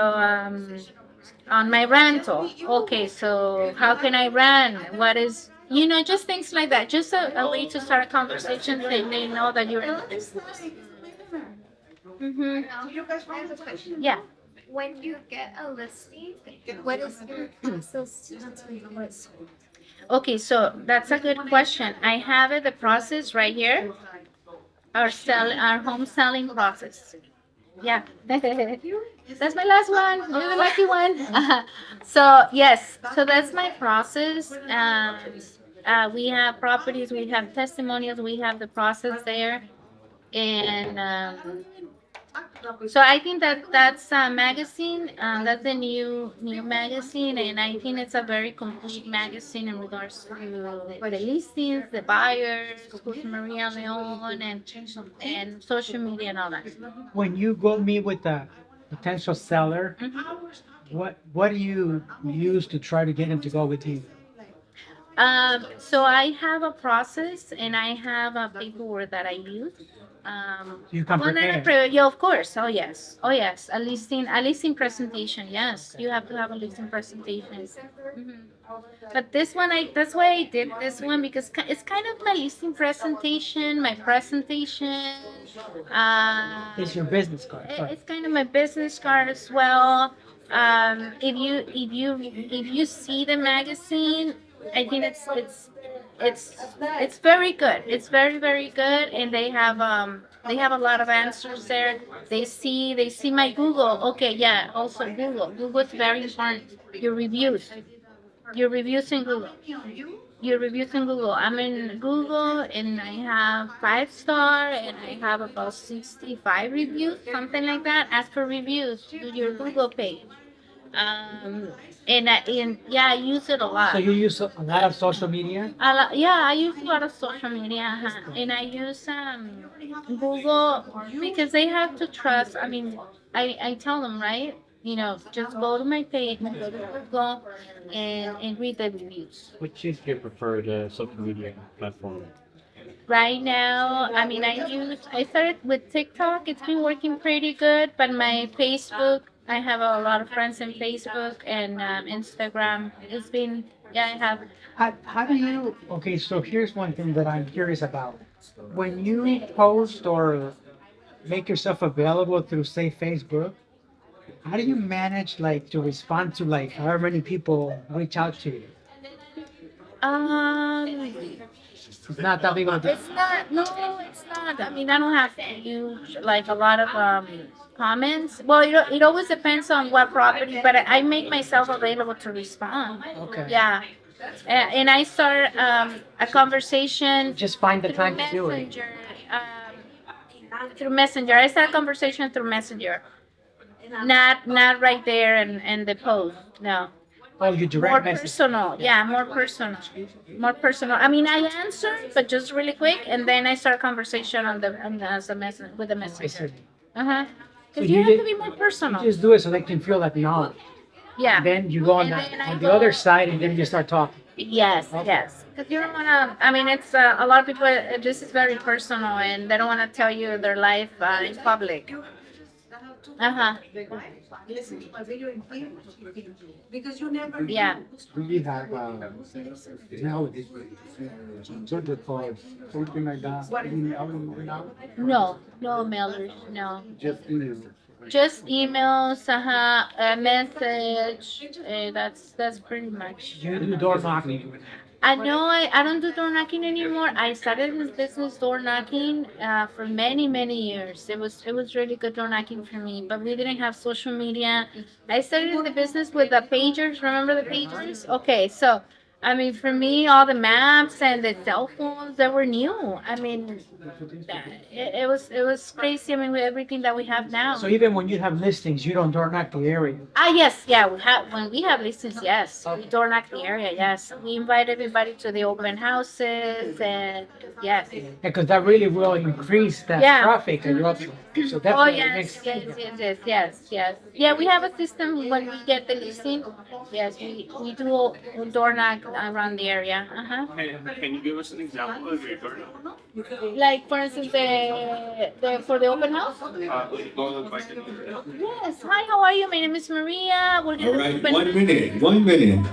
on my rental. Okay, so how can I rent? What is, just things like that. Just a way to start a conversation. They know that you're in the business. Yeah. When you get a listing, what is your process to list? Okay, so that's a good question. I have the process right here. Our home selling process. Yeah. That's my last one. You're the lucky one. So yes, so that's my process. We have properties, we have testimonials, we have the process there, and So I think that that's a magazine. That's a new magazine, and I think it's a very complete magazine in regards to the listings, the buyers, who's Maria Leon, and social media and all that. When you go meet with a potential seller, what do you use to try to get him to go with you? So I have a process and I have a paperwork that I use. You come Well, not a prepared. yeah, of course. Oh yes, oh yes. A listing presentation. Yes, you have to have a listing presentation. But this one, that's why I did this one because it's kind of my listing presentation, my presentation. It's your business card. Sorry. It's kind of my business card as well. If you see the magazine, I think it's very good. It's very good, and they have a lot of answers there. They see my Google. Okay, yeah. Also Google. Google is very important. Your reviews. Your reviews in Google. Your reviews in Google. I'm in Google and I have 5 star and I have about 65 reviews, something like that. As for reviews, do your Google page. Um, and yeah, I use it a lot. So you use a lot of social media? Yeah, I use a lot of social media, and I use Google because they have to trust. I mean, I tell them right, just go to my page, go to Google, and read the reviews. Which is your preferred social media platform? Right now, I mean, I started with TikTok. It's been working pretty good, but my Facebook, I have a lot of friends in Facebook and Instagram. It's been, yeah, I have. How do you, okay, so here's one thing that I'm curious about. When you post or make yourself available through, say, Facebook, how do you manage like to respond to like however many people reach out to you? It's not that big of a It's not. No, it's not. I mean, I don't have huge, like a lot of comments. Well, it always depends on what property, but I make myself available to respond. Okay. Yeah. And I start a conversation. Just find the time to do it. Messenger. Through Messenger. I start a conversation through Messenger. Not right there and the post. No. Oh, you direct More message. personal. Yeah, more personal. More personal. I mean, I answer, but just really quick, and then I start conversation as a message with the messenger. So Because you have to be more personal. You just do it so they can feel that knowledge. Yeah. Then you go on, on the other side and then you start talking. Yes, yes. Because you don't want to, I mean, it's a lot of people, this is very personal and they don't want to tell you their life in public. Because you never. Yeah. We have nowadays sort of called something like that. No mailers, no. Just email. Just emails, a message. That's pretty much. You do door knocking. I don't do door knocking anymore. I started this business door knocking for many years. It was really good door knocking for me, but we didn't have social media. I started the business with the pagers. Remember the pagers? Okay, so I mean, for me, all the maps and the cell phones that were new. I mean, it was crazy. I mean, with everything that we have now. So even when you have listings, you don't door knock the area. Yes, yeah, when we have listings, yes, we door knock the area, yes. We invite everybody to the open houses, and yes. Because that really will increase that traffic and your so Oh definitely yes, makes yes. Yeah, we have a system when we get the listing. Yes, we do door knock around the area. Can you give us an example of your door knock? Like for instance, the for the open house. Yes. Hi, how are you? My name is Maria. We're gonna All right, open- 1 minute, 1 minute.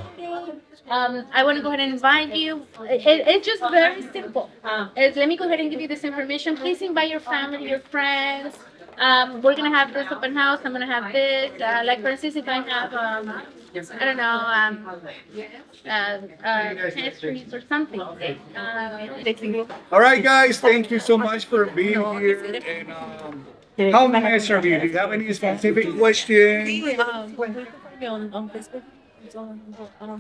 I want to go ahead and invite you. It's just very simple. Let me go ahead and give you this information. Please invite your family, your friends. We're gonna have this open house. I'm gonna have this. Like for instance, if I have, I don't know, pastries or something. All right, guys, thank you so much for being here. And how may I serve you? Do you have any specific questions?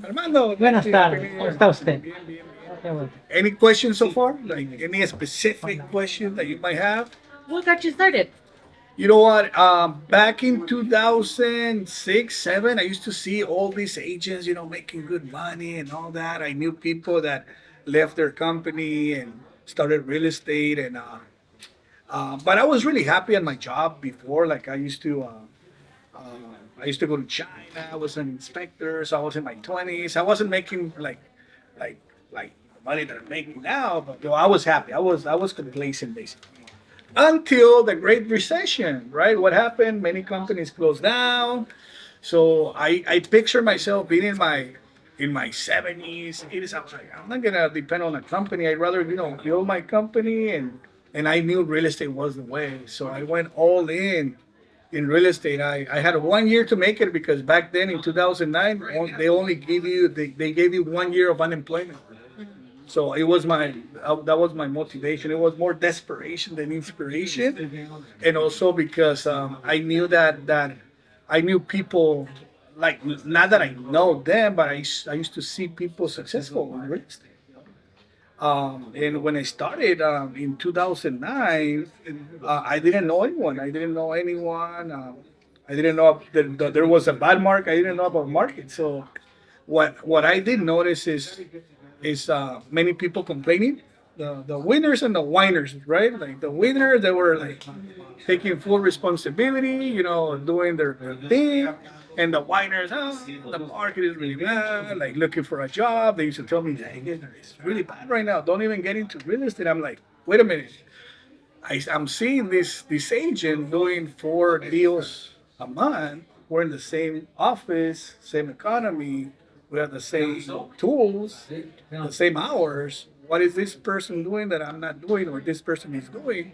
Armando. Buenas tardes. ¿Cómo está usted? Qué bueno. Any questions so far? Like any specific question that you might have? What got you started? You know what? Back in 2006, 7, I used to see all these agents, making good money and all that. I knew people that left their company and started real estate, but I was really happy at my job before. Like I used to go to China. I was an inspector, so I was in my 20s. I wasn't making like like the money that I'm making now, but I was happy. I was complacent basically until the Great Recession, right? What happened? Many companies closed down. So I picture myself being in my 70s, 80s. I was like, I'm not gonna depend on a company. I'd rather build my company, and I knew real estate was the way. So I went all in real estate. I had 1 year to make it because back then in 2009 they only they gave you 1 year of unemployment. So it was that was my motivation. It was more desperation than inspiration, and also because I knew that I knew people, like, not that I know them, but I used to see people successful in real estate. And when I started in 2009, I didn't know anyone. I didn't know anyone. I didn't know that there was a bad market. I didn't know about market. So what I did notice is many people complaining. The winners and the whiners, right? Like the winners, they were like taking full responsibility, doing their thing. And the whiners, the market is really bad, like looking for a job. They used to tell me, dang it, it's really bad right now. Don't even get into real estate. I'm like, wait a minute. I'm seeing this agent doing 4 deals a month. We're in the same office, same economy. We have the same tools, the same hours. What is this person doing that I'm not doing, or this person is doing?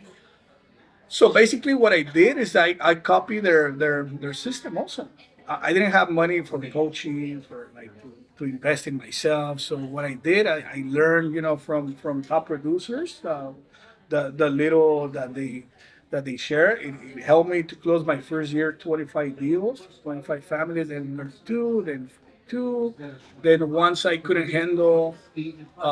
So basically, what I did is I copied their system also. I didn't have money for coaching, for like to invest in myself. So what I did, I learned, from top producers, the little that they share. It helped me to close my first year 25 deals, 25 families, then learn two, then two. Then once I couldn't handle,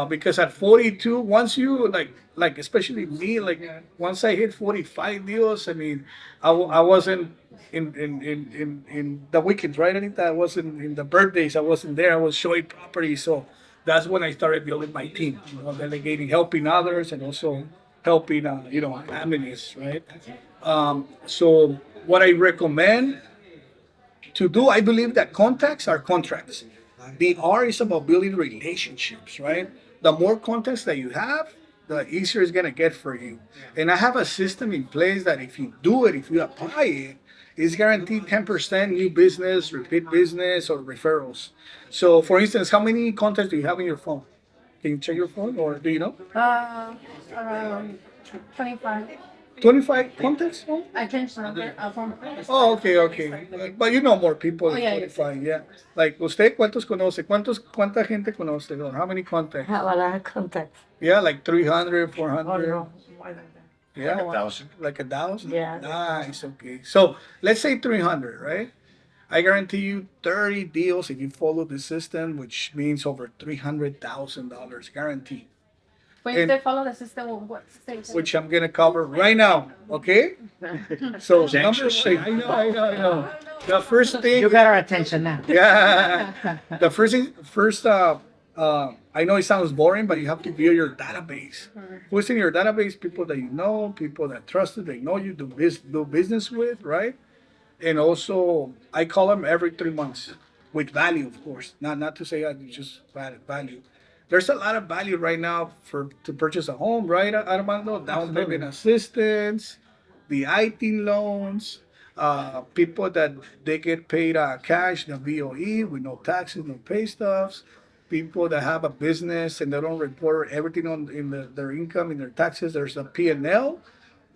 because at 42, once you like especially me, like once I hit 45 deals, I mean, I wasn't in the weekends, right? Anita, I wasn't in the birthdays. I wasn't there. I was showing property, so that's when I started building my team, delegating, helping others, and also helping families, right? So what I recommend to do, I believe that contacts are contracts. The R is about building relationships, right? The more contacts that you have, the easier it's gonna get for you. And I have a system in place that if you do it, if you apply it, it's guaranteed 10% new business, repeat business, or referrals. So, for instance, how many contacts do you have in your phone? Can you check your phone, or do you know? Around 25. 25 contacts? I changed the number from. Oh, okay, okay. But you know more people than Oh, yeah, 25, yeah. Like, usted, ¿cuántos conoce? ¿Cuánta gente conoce? Or how many contacts? Have a lot of contacts. Yeah, like 300, 400. Oh, no, more than that. Yeah, Like 1,000. Like 1,000? Yeah. Nice, okay. So let's say 300, right? I guarantee you 30 deals if you follow the system, which means over $300,000 guaranteed. When And- they follow the system, what stage? Which I'm gonna cover right now, okay? So number one, I know. The first thing. You got our attention now. Yeah. The first, I know it sounds boring, but you have to build your database. Who's in your database? People that you know, people that trust you, they know you, do business with, right? And also, I call them every 3 months with value, of course. Not to say just value. There's a lot of value right now to purchase a home, right, Armando? Down payment assistance, the IT loans, people that they get paid cash, the VOE with no taxes, no pay stubs. People that have a business and they don't report everything their income in their taxes. There's a P&L.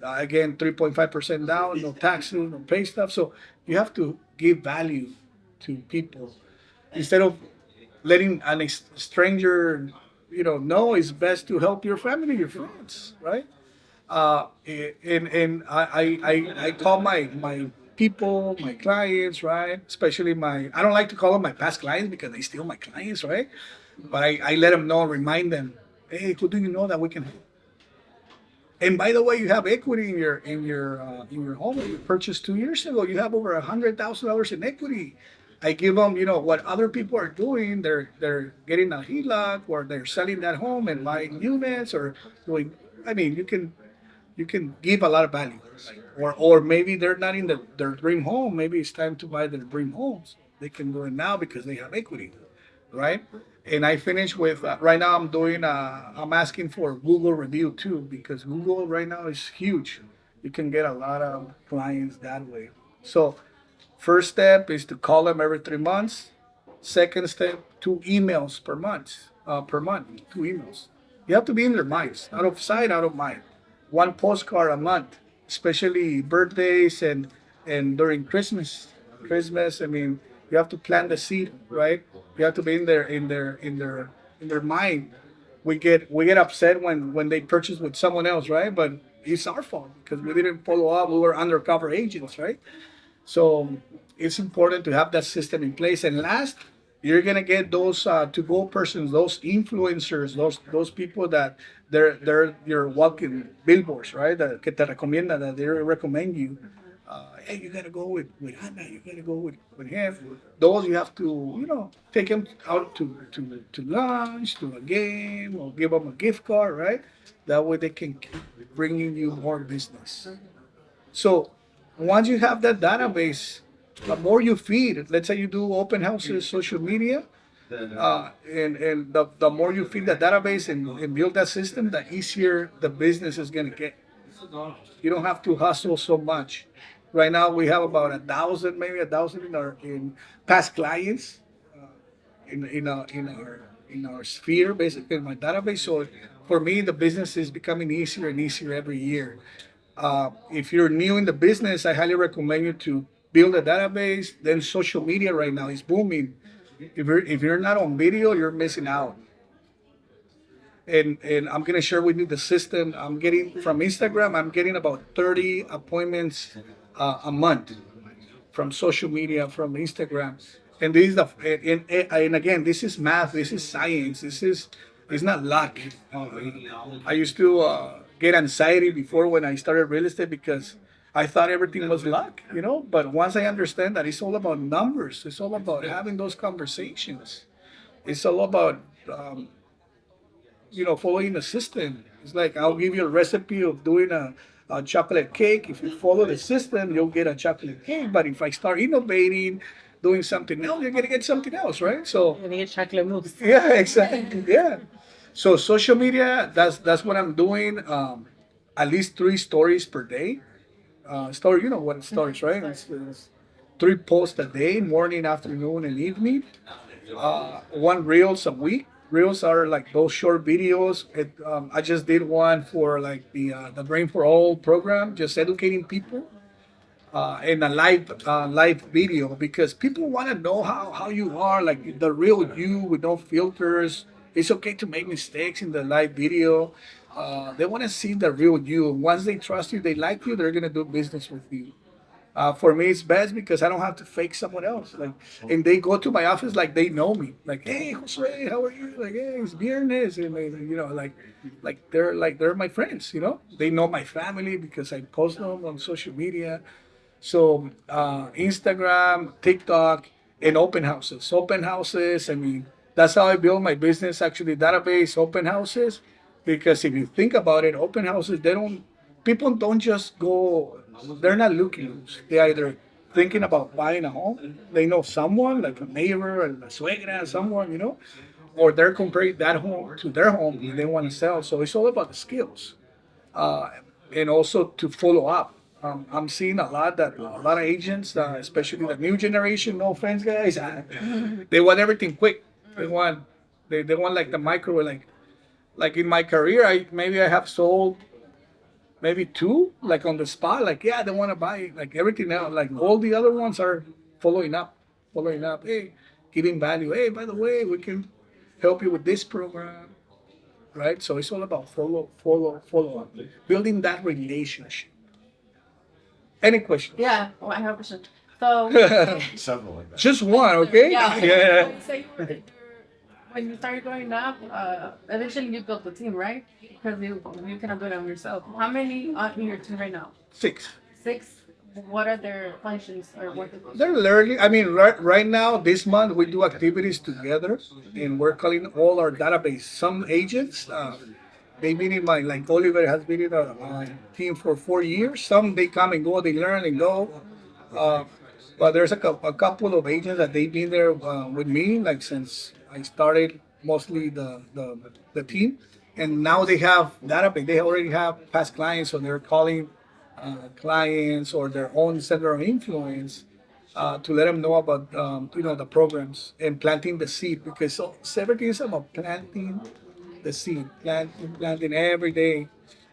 Again, 3.5% down, no taxes, no pay stuff. So you have to give value to people instead of letting a stranger, know. It's best to help your family, your friends, right? And I call my people, my clients, right? Especially I don't like to call them my past clients because they still my clients, right? But I let them know, remind them, hey, who do you know that we can help? And by the way, you have equity in your home that you purchased 2 years ago. You have over $100,000 in equity. I give them, what other people are doing. They're getting a HELOC, or they're selling that home and buying units, or doing. I mean, you can give a lot of value, or maybe they're not in their dream home. Maybe it's time to buy their dream homes. They can do it now because they have equity, right? And I finish with right now. I'm asking for Google review too, because Google right now is huge. You can get a lot of clients that way. So first step is to call them every 3 months. Second step, 2 emails per month. Per month, 2 emails. You have to be in their minds, out of sight, out of mind. One postcard a month, especially birthdays and during Christmas. Christmas, I mean, you have to plant the seed, right? You have to be in their mind. We get upset when they purchase with someone else, right? But it's our fault because we didn't follow up. We were undercover agents, right? So it's important to have that system in place. And last, you're gonna get those to-go persons, those influencers, those people that they're your walking billboards, right? That que te recomienda, that they recommend you. Hey, you gotta go with Anna. You gotta go with him. Those you have to, take them out to lunch, to a game, or give them a gift card, right? That way they can keep bringing you more business. So once you have that database, the more you feed, let's say you do open houses, social media, and the more you feed that database and build that system, the easier the business is gonna get. You don't have to hustle so much. Right now we have about 1,000, maybe 1,000 in past clients, in our sphere, basically in my database. So for me, the business is becoming easier and easier every year. If you're new in the business, I highly recommend you to build a database. Then social media right now is booming. If you're not on video, you're missing out. And I'm gonna share with you the system I'm getting from Instagram. I'm getting about 30 appointments a month from social media, from Instagram. And this is and again, this is math, this is science, it's not luck. I used to get anxiety before when I started real estate because I thought everything was luck. But once I understand that it's all about numbers, it's all about having those conversations. It's all about following the system. It's like I'll give you a recipe of doing a chocolate cake. If you follow the system, you'll get a chocolate cake. But if I start innovating, doing something else, you're gonna get something else, right? So You're gonna get chocolate mousse. yeah, exactly. Yeah. So social media, that's what I'm doing. At least 3 stories per day. Story, you know what stories, right? It's 3 posts a day, morning, afternoon, and evening. One reels a week. Reels are like those short videos. I just did one for like the Brain for All program, just educating people in a live video because people want to know how you are, like the real you with no filters. It's okay to make mistakes in the live video. They want to see the real you. Once they trust you, they like you, they're gonna do business with you. For me, it's best because I don't have to fake someone else. Like, and they go to my office like they know me. Like, hey, Josue, how are you? Like, hey, it's Viernes, and they're my friends. They know my family because I post them on social media. So Instagram, TikTok, and open houses. Open houses. I mean, that's how I build my business. Actually, database open houses, because if you think about it, open houses people don't just go. They're not looking. They either thinking about buying a home. They know someone like a neighbor, a suegra, someone, or they're comparing that home to their home and they want to sell. So it's all about the skills, and also to follow up. I'm seeing a lot of agents, especially the new generation. No offense, guys, they want everything quick. They want like the microwave. Like in my career, I have sold maybe 2, like on the spot. Like, yeah, they want to buy like everything else. Like all the other ones are following up. Hey, giving value. Hey, by the way, we can help you with this program, right? So it's all about follow up, building that relationship. Any question? Yeah, well, I have a question. So, Something like that. Just one, okay? Yeah. Yeah. So you were when you started growing up, eventually you built the team, right? Because you cannot do it on yourself. How many are in your team right now? 6. 6. What are their functions or what? They're learning. I mean, right now, this month, we do activities together, and we're calling all our database. Some agents, they been in my, like Oliver has been in a team for 4 years. Some they come and go, they learn and go. Uh, but there's a couple of agents that they've been there with me, like since I started mostly the team. And now they have database. They already have past clients, so they're calling clients or their own center of influence to let them know about the programs and planting the seed because everything is about planting the seed, planting every day,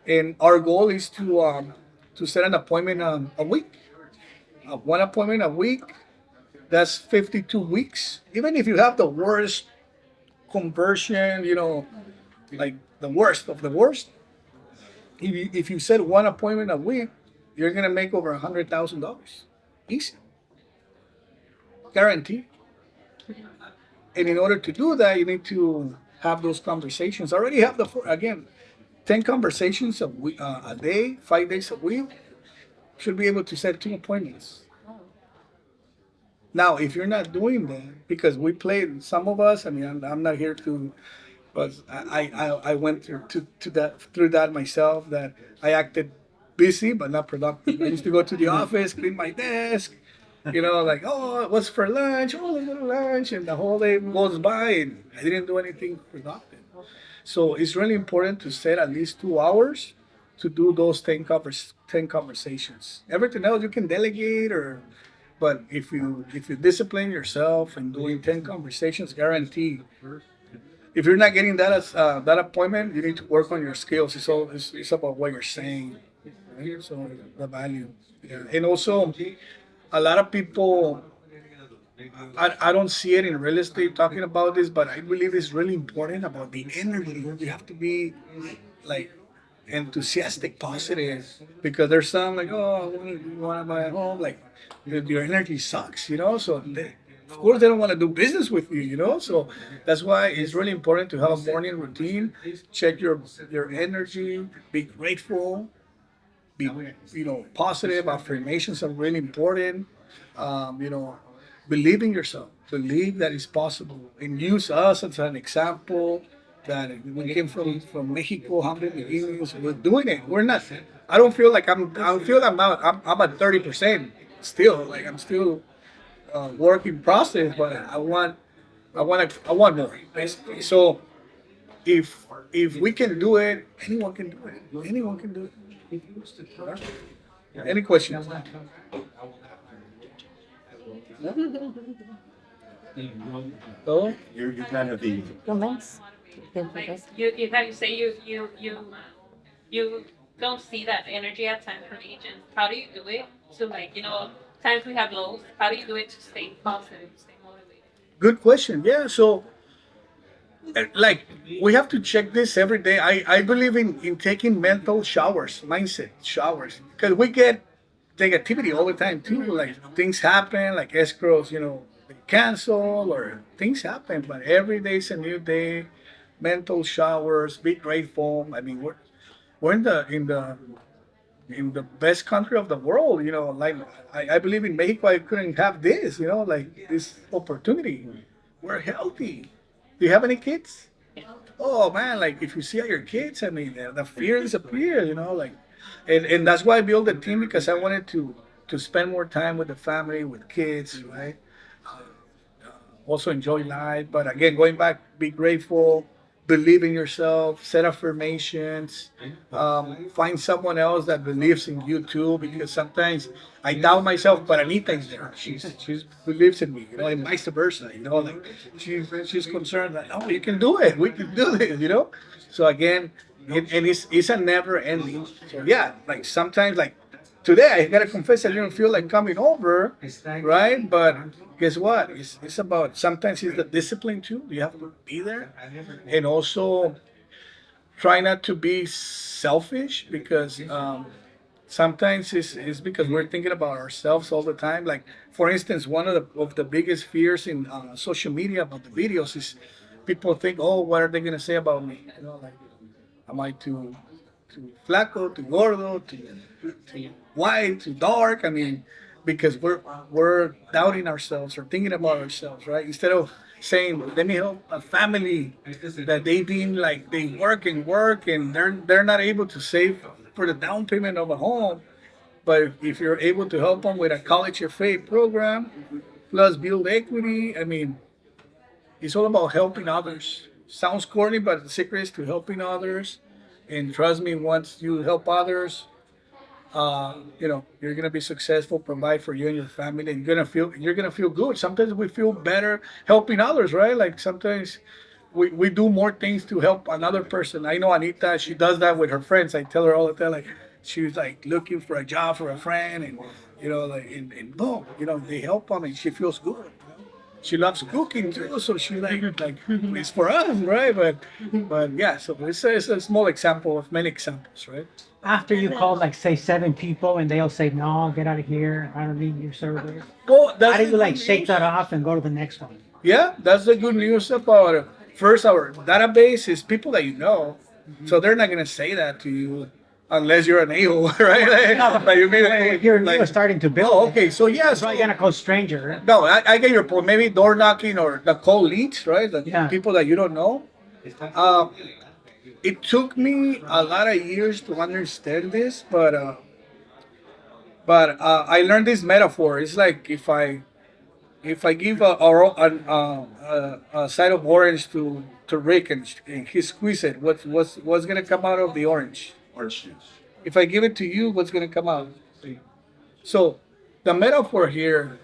and our goal is to set an appointment a week, one appointment a week. That's 52 weeks. Even if you have the worst conversion, like the worst of the worst, if you set one appointment a week, you're gonna make over $100,000, easy, guaranteed. And in order to do that, you need to have those conversations. I already have again, 10 conversations a day, 5 days a week. Should be able to set 2 appointments. Now, if you're not doing that, because we played, some of us, I mean, I'm not here to, but I went through that myself, that I acted busy but not productive. I used to go to the office, clean my desk, like, oh, what's for lunch? Oh, let's go to lunch. And the whole day goes by and I didn't do anything productive. So it's really important to set at least 2 hours to do those 10 conversations. Everything else you can delegate but if you discipline yourself and doing 10 conversations, guaranteed. If you're not getting that appointment, you need to work on your skills. It's about what you're saying, right? So the value. Yeah. And also, a lot of people, I don't see it in real estate talking about this, but I believe it's really important about the energy. You have to be like enthusiastic, positive, because there's some like, oh, you want to buy a home, like your energy sucks. So of course they don't want to do business with you. So that's why it's really important to have a morning routine. Check your energy, be grateful, be positive. Affirmations are really important. um, you know believe in yourself, believe that it's possible, and use us as an example that we came from Mexico, humble beginnings. We're doing it. We're not. I don't feel like I don't feel I'm not. I'm at 30% still. Like I'm still work in process, but I want more basically. So if we can do it, anyone can do it. Anyone can do it. Any questions? So You're kind of the Like you how you say you don't see that energy at times from agents. How do you do it? So like times we have lows. How do you do it to stay positive, stay motivated? good question. Yeah. So like we have to check this every day. I believe in taking mental showers, mindset showers, because we get negativity all the time too. Like things happen, like escrows, they cancel or things happen. But every day is a new day. Mental showers, be grateful. I mean, we're in the best country of the world. Like I believe in Mexico, I couldn't have this. Like this opportunity. We're healthy. Do you have any kids? Oh man, like if you see your kids, I mean, the fear disappears. Like, and that's why I built the team, because I wanted to spend more time with the family, with kids, right? Also enjoy life. But again, going back, be grateful, believe in yourself, set affirmations, find someone else that believes in you too, because sometimes I doubt myself, but Anita is there. She believes in me, and vice versa. Like she's concerned that, oh, you can do it, we can do this. So again, and it's a never ending. So yeah, like sometimes like today I gotta confess I didn't feel like coming over, right? But guess what? It's about, sometimes it's the discipline too. You have to be there, and also try not to be selfish, because sometimes it's because we're thinking about ourselves all the time. Like for instance, one of the biggest fears in social media about the videos is people think, oh, what are they gonna say about me? You know, like, am I too flaco, too gordo, too white, too dark? I mean, because we're doubting ourselves or thinking about ourselves, right? Instead of saying, let me help a family that they deem like they work and they're not able to save for the down payment of a home. But if you're able to help them with a college FA program plus build equity, I mean, it's all about helping others. Sounds corny, but the secret is to helping others. And trust me, once you help others, you're gonna be successful, provide for you and your family, and you're gonna feel good. Sometimes we feel better helping others, right? Like sometimes we do more things to help another person. I know Anita, she does that with her friends. I tell her all the time, like she's like looking for a job for a friend, and and boom, they help them, and she feels good. She loves cooking too, so she like it's for us, right? But yeah, so it's a small example of many examples, right? After you call, like, say 7 people and they'll say, no, get out of here, I don't need your service. Well, How do you like shake that off and go to the next one? Yeah, that's the good news about first our database is people that you know, so they're not gonna say that to you unless you're an a-hole, right? Like you mean, If you're starting to build. oh, okay, so yeah, That's why you're gonna call stranger. no, I get your point. Maybe door knocking or the cold leads, right? The people that you don't know. It took me a lot of years to understand this, but I learned this metaphor. It's like if I give a side of orange to Rick and he squeeze it, what's gonna come out of the orange? Orange juice. If I give it to you, what's gonna come out? So the metaphor here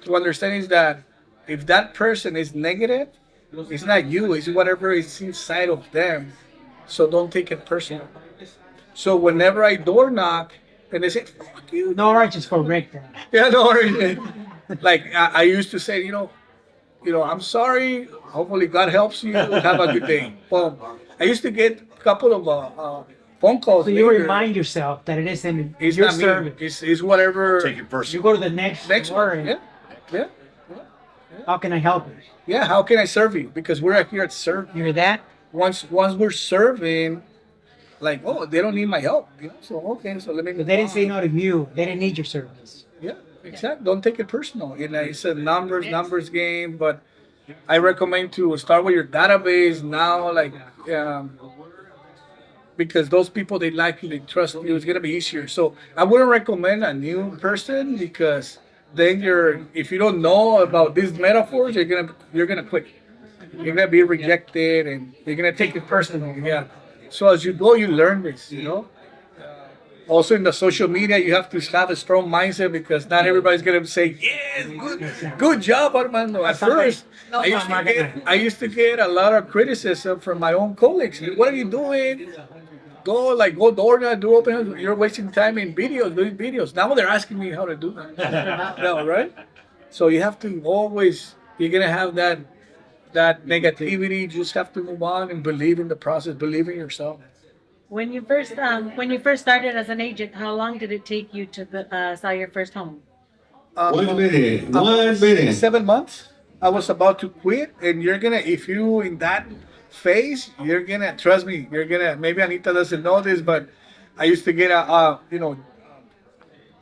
to understand is that if that person is negative, it's not you, it's whatever is inside of them. So don't take it personal. So whenever I door knock and they say, fuck you. No orange is for Rick then. Yeah, no orange. Like I used to say, I'm sorry. Hopefully God helps you. Have a good day. Well, I used to get a couple of phone calls. So you later. remind yourself that it isn't It's your not me. service. It's whatever. Take it personal. You go to the next one. and Yeah. how can I help you? Yeah. How can I serve you? Because we're here to serve. You hear that? Once we're serving, like, oh, they don't need my help. So okay, so let me. But they didn't say no to you. They didn't need your service. Yeah, exactly. Don't take it personal. It's a numbers game, but I recommend to start with your database now, like, because those people they like you, they trust you. It's gonna be easier. So I wouldn't recommend a new person because then if you don't know about these metaphors, you're gonna quit. You're gonna be rejected, and you're gonna take it personal. Yeah. So as you go, you learn this. Also in the social media, you have to have a strong mindset because not everybody's gonna say, "Yes, good job, Armando." At first, I used to get a lot of criticism from my own colleagues. What are you doing? Go door knock, do open house. You're wasting time in doing videos. Now they're asking me how to do that. No, right? So you have to always. You're gonna have that negativity. You just have to move on and believe in the process. Believe in yourself. When you first started as an agent, how long did it take you to sell your first home? 1 minute. 1 minute. 7 months. I was about to quit, and if you in that phase, you're gonna trust me. Maybe Anita doesn't know this, but I used to get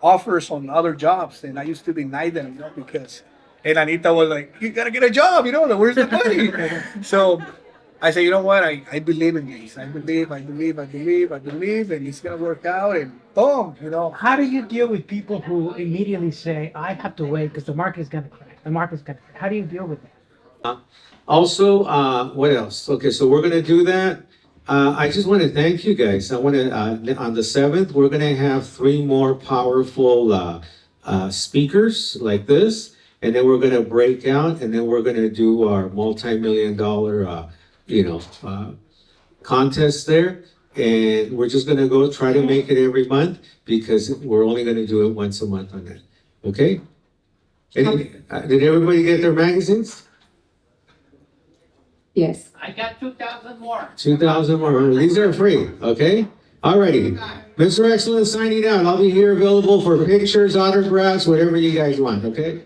offers on other jobs, and I used to deny them, because. And Anita was like, "You gotta get a job, where's the money?" So I said, you know what? I believe in this. I believe, and it's gonna work out. And boom, How do you deal with people who immediately say, I have to wait because the market is gonna crash? The market's gonna crash. How do you deal with that? Also, what else? Okay, so we're gonna do that. I just want to thank you guys. I want to, on the 7th, we're gonna have 3 more powerful speakers like this. And then we're gonna break out, and then we're gonna do our multi-million-dollar, contest there. And we're just gonna go try to make it every month because we're only gonna do it once a month on that. Okay? Did everybody get their magazines? Yes. I got 2,000 more. 2,000 more. These are free. Okay? Alrighty. Mr. Excellent signing out. I'll be here available for pictures, autographs, whatever you guys want. Okay?